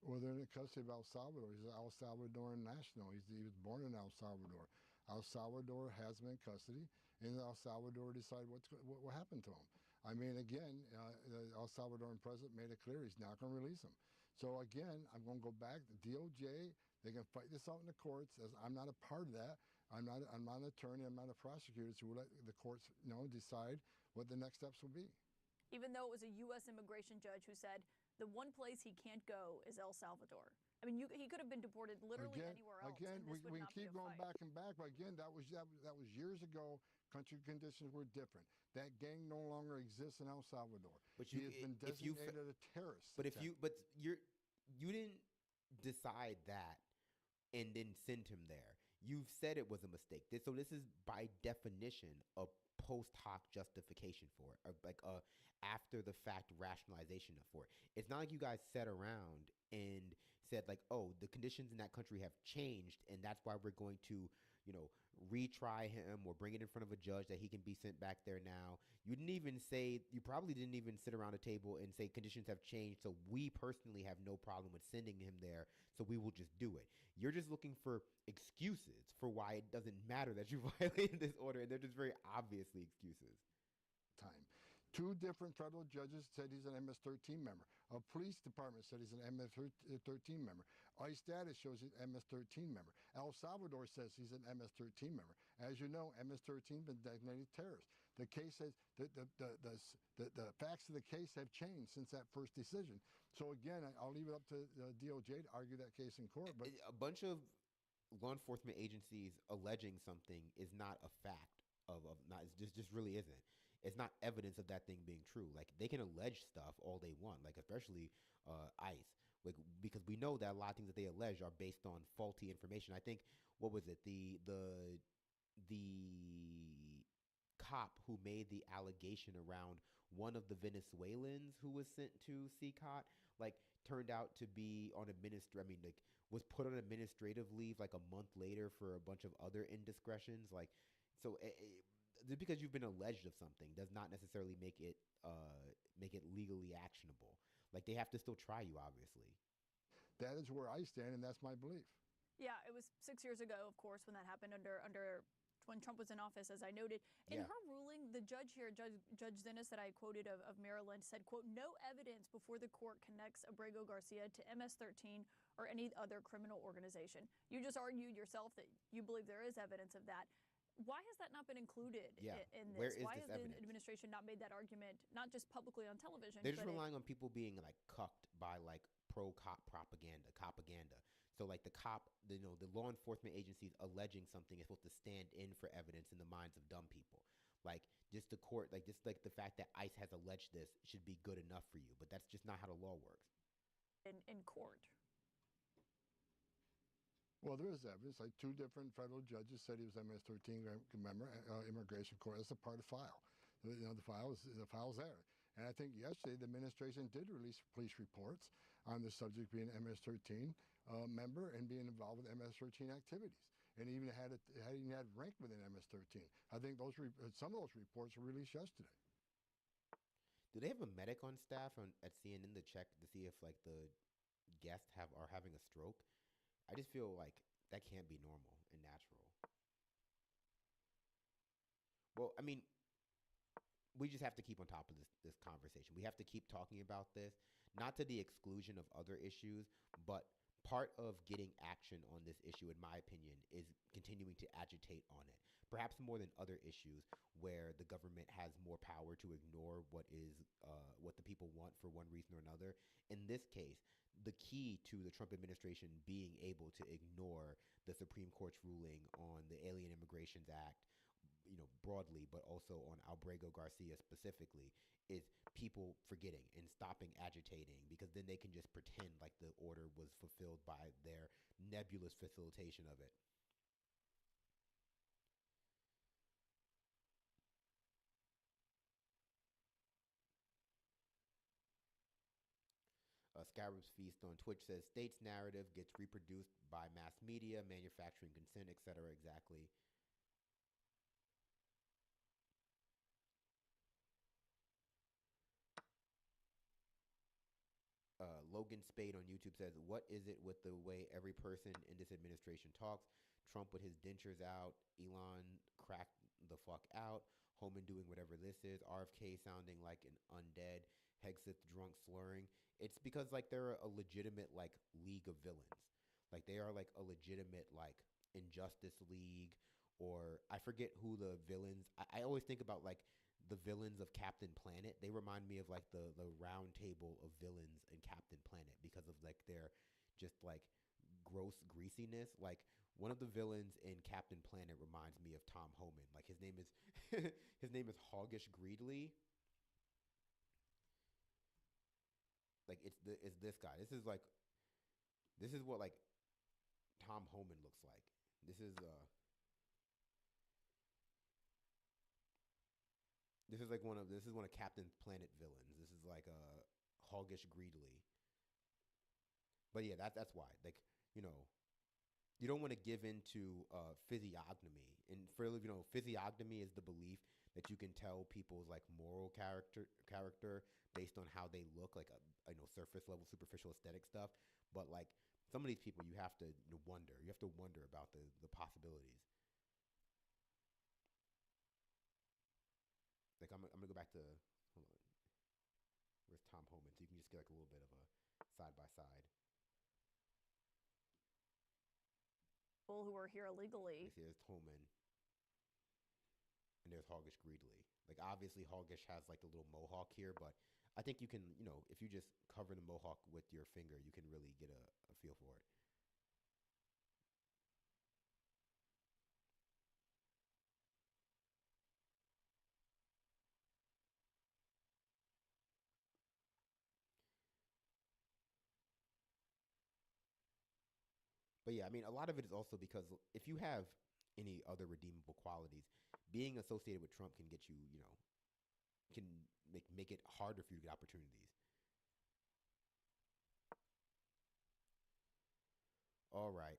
Well, they're in the custody of El Salvador. He's an El Salvadoran national. He was born in El Salvador. El Salvador has him in custody, and El Salvador decide what happened to him. I mean, again, the El Salvadoran president made it clear he's not going to release him. So again, I'm going to go back to DOJ. They can fight this out in the courts. As I'm not a part of that. I'm not an attorney. I'm not a prosecutor. So we'll let the courts, decide what the next steps will be. Even though it was a U.S. immigration judge who said the one place he can't go is El Salvador. I mean, he could have been deported literally anywhere else. Again, we can keep going back and back, but again, that was years ago. Country conditions were different. That gang no longer exists in El Salvador. But he has been designated a terrorist. But you didn't decide that and then send him there. You've said it was a mistake. So this is by definition a post hoc justification for it, or like a after the fact rationalization for it. It's not like you guys sat around and said like, oh, the conditions in that country have changed, and that's why we're going to, retry him or bring it in front of a judge that he can be sent back there now. You probably didn't even sit around a table and say conditions have changed, so we personally have no problem with sending him there, so we will just do it. You're just looking for excuses for why it doesn't matter that you violated this order, and they're just very obviously excuses. Time. 2 different federal judges said he's an MS-13 member. A police department said he's an MS-13 member. ICE status shows he's an MS-13 member. El Salvador says he's an MS-13 member. As you know, MS-13 has been designated terrorist. The case has the facts of the case have changed since that first decision. So again, I'll leave it up to the DOJ to argue that case in court. But a bunch of law enforcement agencies alleging something is not a fact it just really isn't. It's not evidence of that thing being true. Like, they can allege stuff all they want, like especially ICE, like, because we know that a lot of things that they allege are based on faulty information. I think, what was it, the cop who made the allegation around one of the Venezuelans who was sent to CCOT, like, turned out to be on was put on administrative leave like a month later for a bunch of other indiscretions. Like, so just because you've been alleged of something does not necessarily make it legally actionable. Like, they have to still try you, obviously. That is where I stand, and that's my belief. Yeah, it was 6 years ago, of course, when that happened under when Trump was in office, as I noted. In her ruling, the judge here, Judge Zinnes, that I quoted of Maryland, said, quote, no evidence before the court connects Abrego Garcia to MS-13 or any other criminal organization. You just argued yourself that you believe there is evidence of that. Why has that not been included in this? Why has the administration not made that argument, not just publicly on television? They're just relying on people being like cucked by like pro-cop propaganda. So like the law enforcement agencies alleging something is supposed to stand in for evidence in the minds of dumb people. Like, just the court, like just like the fact that ICE has alleged this should be good enough for you, but that's just not how the law works. In court. Well, there is evidence. Like 2 different federal judges said he was MS-13 member, immigration court. That's a part of the file. The file's there. And I think yesterday the administration did release police reports on the subject being MS-13 member and being involved with MS-13 activities, and even had rank within MS-13. I think some of those reports were released yesterday. Do they have a medic on staff at CNN to check to see if like the guests are having a stroke? I just feel like that can't be normal and natural. Well, I mean, we just have to keep on top of this conversation. We have to keep talking about this, not to the exclusion of other issues, but part of getting action on this issue, in my opinion, is continuing to agitate on it. Perhaps more than other issues where the government has more power to ignore what the people want for one reason or another. In this case, the key to the Trump administration being able to ignore the Supreme Court's ruling on the Alien Immigrations Act, broadly, but also on Albrego Garcia specifically, is people forgetting and stopping agitating, because then they can just pretend like the order was fulfilled by their nebulous facilitation of it. Scarab's Feast on Twitch says state's narrative gets reproduced by mass media, manufacturing consent, etc. Exactly. Logan Spade on YouTube says, what is it with the way every person in this administration talks? Trump with his dentures out, Elon cracked the fuck out, Homan doing whatever this is, RFK sounding like an undead, Hegseth drunk slurring. It's because like they're a legitimate like league of villains. Like they are like a legitimate like Injustice League, or I forget who the villains. I always think about like the villains of Captain Planet. They remind me of like the round table of villains in Captain Planet because of like their just like gross greasiness. Like one of the villains in Captain Planet reminds me of Tom Homan. Like his name is his name is Hoggish Greedley. Like it's this guy. This is what like Tom Homan looks like. This is one of Captain Planet villains. This is like a Hoggish Greedley. But yeah, that's why. Like, you don't want to give into physiognomy. And physiognomy is the belief that you can tell people's like moral character based on how they look, like surface level, superficial aesthetic stuff. But like some of these people, you have to wonder. You have to wonder about the possibilities. Like I'm gonna go back to, hold on, where's Tom Homan, so you can just get like a little bit of a side by side. People who are here illegally. There's Homan, and there's Hoggish Greedley. Like obviously Hoggish has like the little mohawk here, but I think you can, if you just cover the mohawk with your finger, you can really get a feel for it. But yeah, I mean, a lot of it is also because if you have any other redeemable qualities, being associated with Trump can get you, can make it harder for you to get opportunities. All right.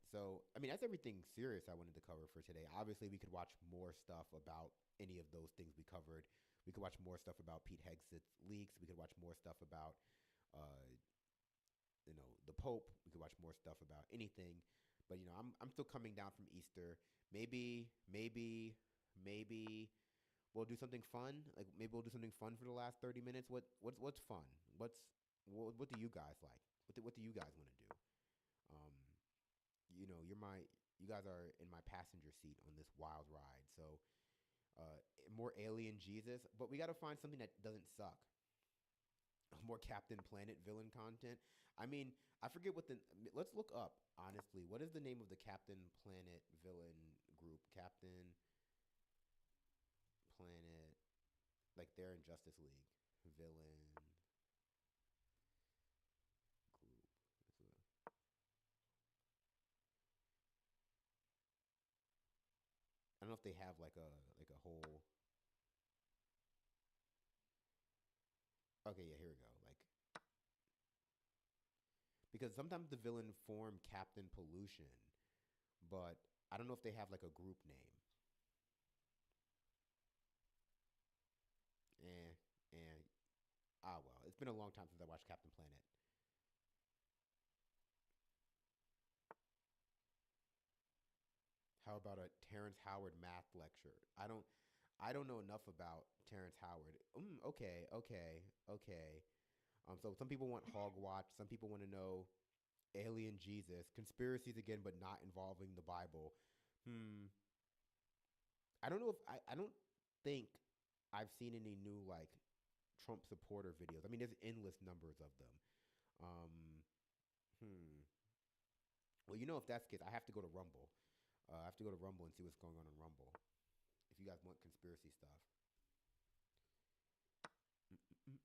So, I mean, that's everything serious I wanted to cover for today. Obviously, we could watch more stuff about any of those things we covered. We could watch more stuff about Pete Hegseth's leaks. We could watch more stuff about, uh, the Pope. We could watch more stuff about anything. But I'm still coming down from Easter. Maybe we'll do something fun. Like maybe we'll do something fun for the last 30 minutes. What's fun? What do you guys like? What do you guys want to do? You guys are in my passenger seat on this wild ride. So more Alien Jesus, but we got to find something that doesn't suck. More Captain Planet villain content. I mean, I forget let's look up, honestly. What is the name of the Captain Planet villain group? Captain Planet, like they're in Justice League. Villain group. if they have like a whole. Okay, yeah, here we go. Like because sometimes the villain form Captain Pollution, but I don't know if they have like a group name. Eh, and well, it's been a long time since I watched Captain Planet. How about a Terrence Howard math lecture? I don't know enough about Terrence Howard. Okay. So some people want Hogwatch. Some people want to know Alien Jesus, conspiracies again, but not involving the Bible. Hmm. I don't know if I don't think I've seen any new like Trump supporter videos. I mean, there's endless numbers of them. Um. Hmm. Well, if that's the case, I have to go to Rumble. I have to go to Rumble and see what's going on Rumble. If you guys want conspiracy stuff. Mm-mm-mm.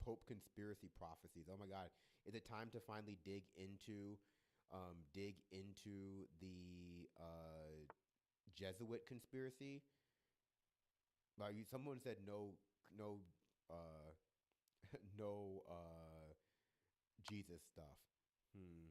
Pope conspiracy prophecies. Oh my God, is it time to finally dig into the Jesuit conspiracy? Someone said no, uh, no Jesus stuff. Hmm.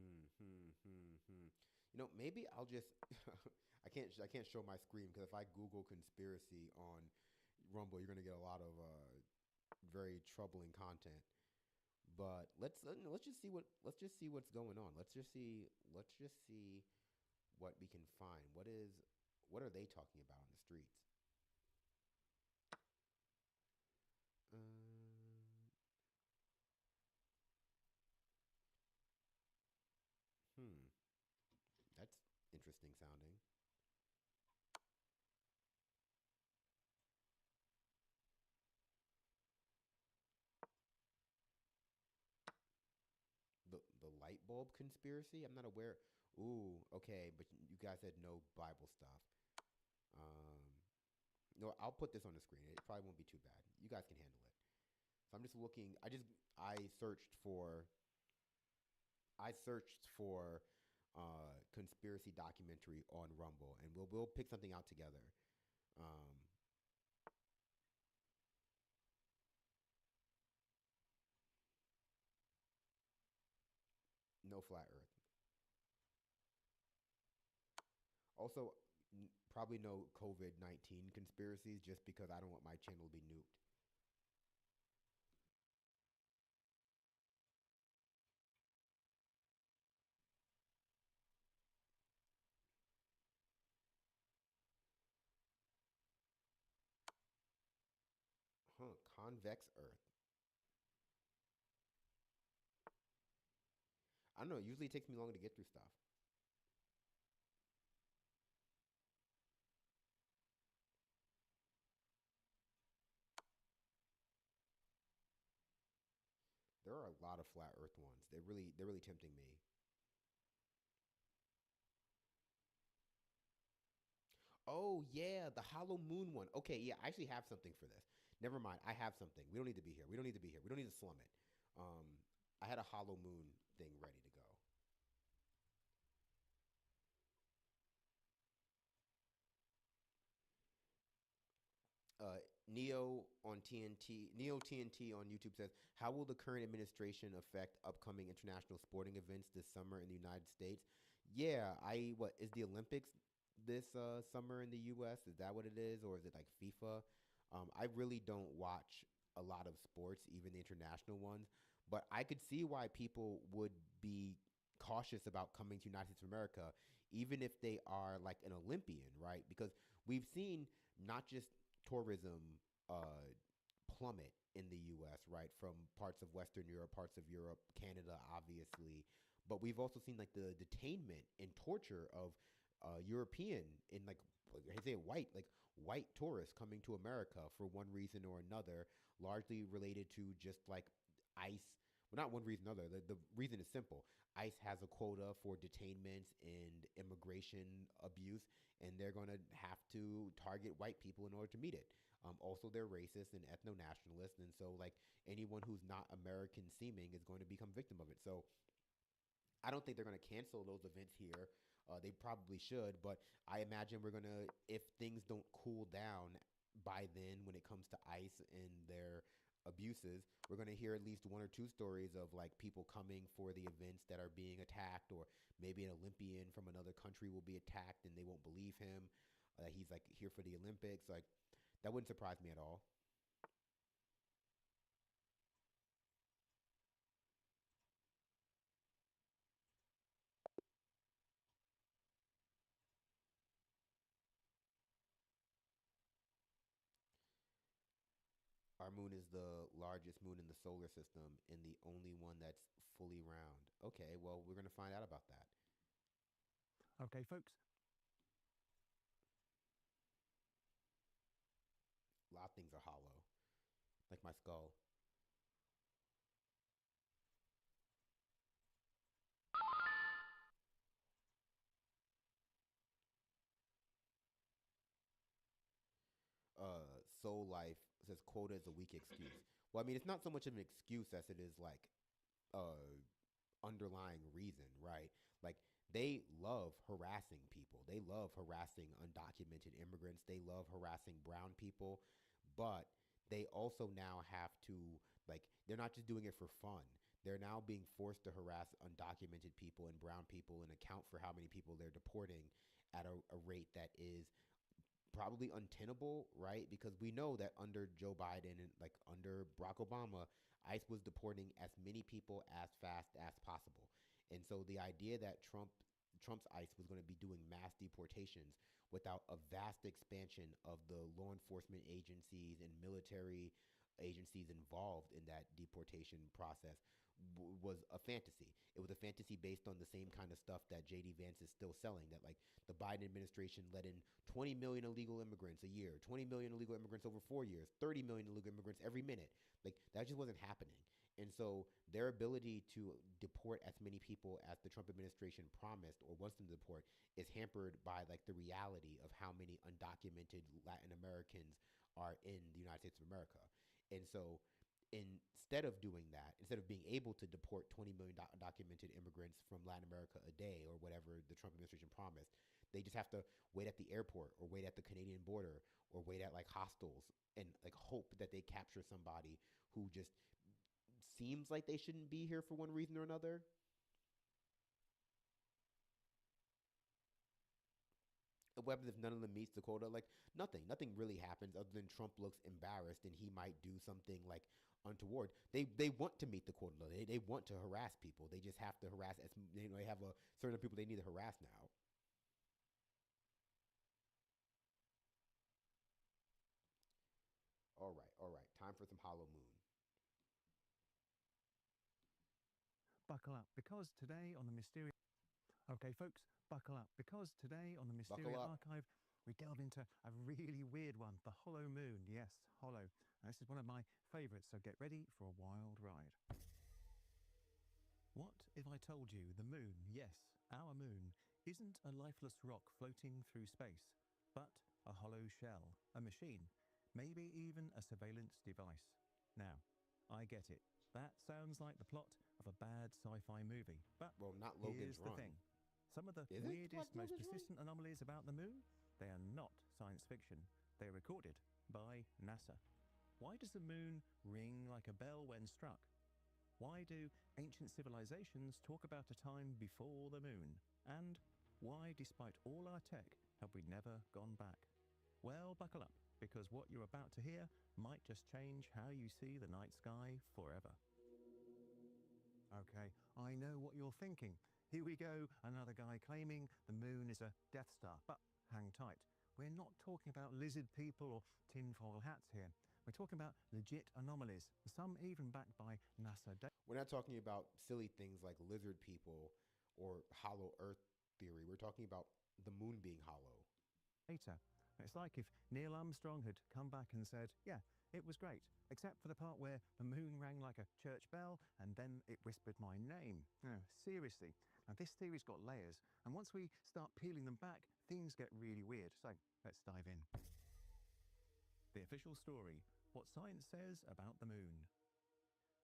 Hmm. Maybe I'll just I can't show my screen because if I Google conspiracy on Rumble, you're gonna get a lot of very troubling content. But let's just see what's going on. Let's just see what we can find. What are they talking about in the streets? Um, hmm, that's interesting sounding. The light bulb conspiracy? I'm not aware. Ooh, okay, but you guys said no Bible stuff. Um, no, I'll put this on the screen. It probably won't be too bad. You guys can handle it. So I'm just looking. I searched for conspiracy documentary on Rumble, and we'll pick something out together. Um, no flat Earth. Also, probably no COVID-19 conspiracies, just because I don't want my channel to be nuked. Huh? Convex Earth. I don't know. It usually takes me longer to get through stuff. There are a lot of flat Earth ones. They're really tempting me. Oh yeah, the hollow moon one. Okay, yeah, I actually have something for this. Never mind, I have something. We don't need to be here. We don't need to be here. We don't need to slum it. Um, I had a hollow moon thing ready to go. uh, Neo TNT on YouTube says, "How will the current administration affect upcoming international sporting events this summer in the United States?" Yeah, what is the Olympics this summer in the U.S.? Is that what it is, or is it like FIFA? I really don't watch a lot of sports, even the international ones, but I could see why people would be cautious about coming to United States of America, even if they are like an Olympian, right? Because we've seen not just tourism uh, plummet in the U.S., right? From parts of Western Europe, parts of Europe, Canada, obviously, But we've also seen like the detainment and torture of European and like I say white tourists coming to America for one reason or another, largely related to just like ICE. Well, not one reason or another. The reason is simple. ICE has a quota for detainments and immigration abuse, and they're going to have to target white people in order to meet it. Also, they're racist and ethno nationalist, and so like anyone who's not American seeming is going to become victim of it. So I don't think they're going to cancel those events here. They probably should, but I imagine we're going to, if things don't cool down by then when it comes to ICE and their abuses, we're going to hear at least one or two stories of like people coming for the events that are being attacked, or maybe an Olympian from another country will be attacked and they won't believe him that he's like here for the Olympics. Like that wouldn't surprise me at all. Our moon is the largest moon in the solar system and the only one that's fully round. Okay, well, we're going to find out about that. Okay, folks. A lot of things are hollow, like my skull. Soul Life says quota is a weak excuse. Well, I mean, it's not so much of an excuse as it is like uh underlying reason, right? Like they love harassing people. They love harassing undocumented immigrants. They love harassing brown people, but they also now have to like they're not just doing it for fun. They're now being forced to harass undocumented people and brown people and account for how many people they're deporting at a rate that is probably untenable, right? Because we know that under Joe Biden and like under Barack Obama, ICE was deporting as many people as fast as possible. And so the idea that Trump's ICE was going to be doing mass deportations without a vast expansion of the law enforcement agencies and military agencies involved in that deportation process was a fantasy. It was a fantasy based on the same kind of stuff that JD Vance is still selling, that like the Biden administration let in 20 million illegal immigrants a year, 20 million illegal immigrants over 4 years, 30 million illegal immigrants every minute. Like that just wasn't happening. And so their ability to deport as many people as the Trump administration promised or wants them to deport is hampered by like the reality of how many undocumented Latin Americans are in the United States of America. And so instead of doing that, instead of being able to deport 20 million documented immigrants from Latin America a day or whatever the Trump administration promised, they just have to wait at the airport or wait at the Canadian border or wait at like hostels and like hope that they capture somebody who just seems like they shouldn't be here for one reason or another. What happens if none of them meets the quota? Like nothing really happens other than Trump looks embarrassed and he might do something like untoward. They want to meet the quota. They want to harass people. They just have to harass as they have a certain people they need to harass now. All right. Time for some Hollow Moon. Buckle up, because today on the mysterious... Okay, folks, buckle up, because today on the Mysterious Archive, we delve into a really weird one, the Hollow Moon. Yes, hollow. Now, this is one of my favourites, so get ready for a wild ride. What if I told you the moon, yes, our moon, isn't a lifeless rock floating through space, but a hollow shell, a machine, maybe even a surveillance device? Now, I get it. That sounds like the plot of a bad sci-fi movie. But well, not Logan's here's the thing. Some of the weirdest, most persistent anomalies about the moon, they are not science fiction. They are recorded by NASA. Why does the moon ring like a bell when struck? Why do ancient civilizations talk about a time before the moon? And why, despite all our tech, have we never gone back? Well, buckle up, because what you're about to hear might just change how you see the night sky forever. Okay, I know what you're thinking. Here we go, another guy claiming the moon is a Death Star. But hang tight, we're not talking about lizard people or tinfoil hats here. We're talking about legit anomalies, some even backed by NASA data. We're not talking about silly things like lizard people or hollow Earth theory. We're talking about the moon being hollow. It's like if Neil Armstrong had come back and said, yeah, it was great, except for the part where the moon rang like a church bell and then it whispered my name. No, seriously. Now, this theory's got layers, and once we start peeling them back, things get really weird. So let's dive in. The official story, what science says about the moon.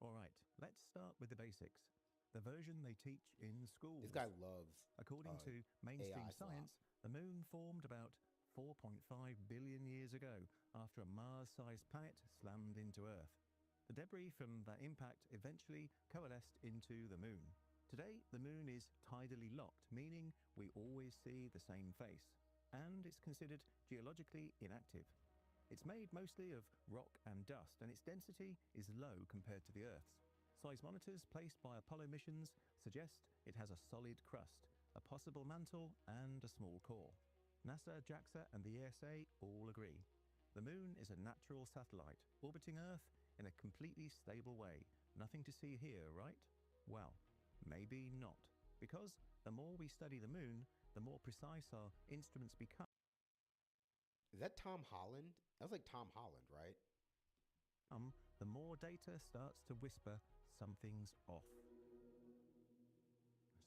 All right, let's start with the basics. The version they teach in schools. This guy loves According to mainstream AI science, the moon formed about 4.5 billion years ago after a Mars-sized planet slammed into Earth. The debris from that impact eventually coalesced into the moon. Today, the moon is tidally locked, meaning we always see the same face, and it's considered geologically inactive. It's made mostly of rock and dust, and its density is low compared to the Earth's. Seismometers placed by Apollo missions suggest it has a solid crust, a possible mantle, and a small core. NASA, JAXA, and the ESA all agree. The moon is a natural satellite, orbiting Earth in a completely stable way. Nothing to see here, right? Well, maybe not. Because the more we study the moon, the more precise our instruments become. Is that Tom Holland? That was like Tom Holland, right? The more data starts to whisper something's off.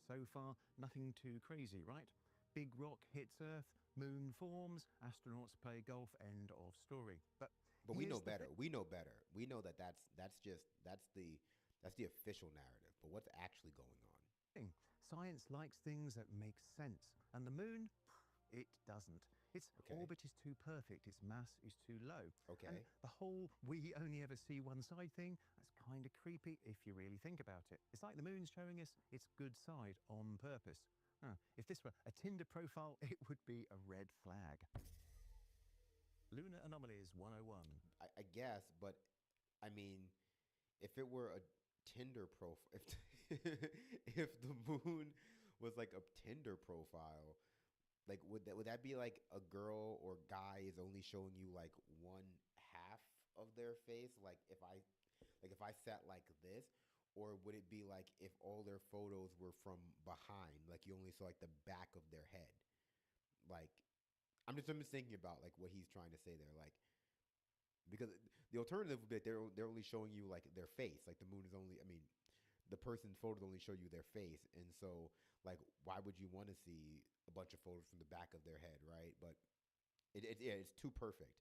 So far, nothing too crazy, right? Big rock hits Earth, moon forms, astronauts play golf, end of story. But we know better. We know better. We know that that's the official narrative. But what's actually going on? Science likes things that make sense, and the moon, it doesn't. Its orbit is too perfect, its mass is too low. Okay. And the whole we only ever see one side thing, that's kind of creepy if you really think about it. It's like the moon's showing us its good side on purpose. If this were a Tinder profile, it would be a red flag. Lunar Anomalies 101. I guess, but I mean, if it were a Tinder profile, if the moon was like a Tinder profile, like would that be like a girl or guy is only showing you like one half of their face? Like if I sat like this, or would it be like if all their photos were from behind, like you only saw like the back of their head? Like I'm just thinking about like what he's trying to say there, like because the alternative would be they're only showing you like their face, like the moon is only, I mean, the person's photos only show you their face, and so like why would you want to see a bunch of photos from the back of their head, right? But it's too perfect.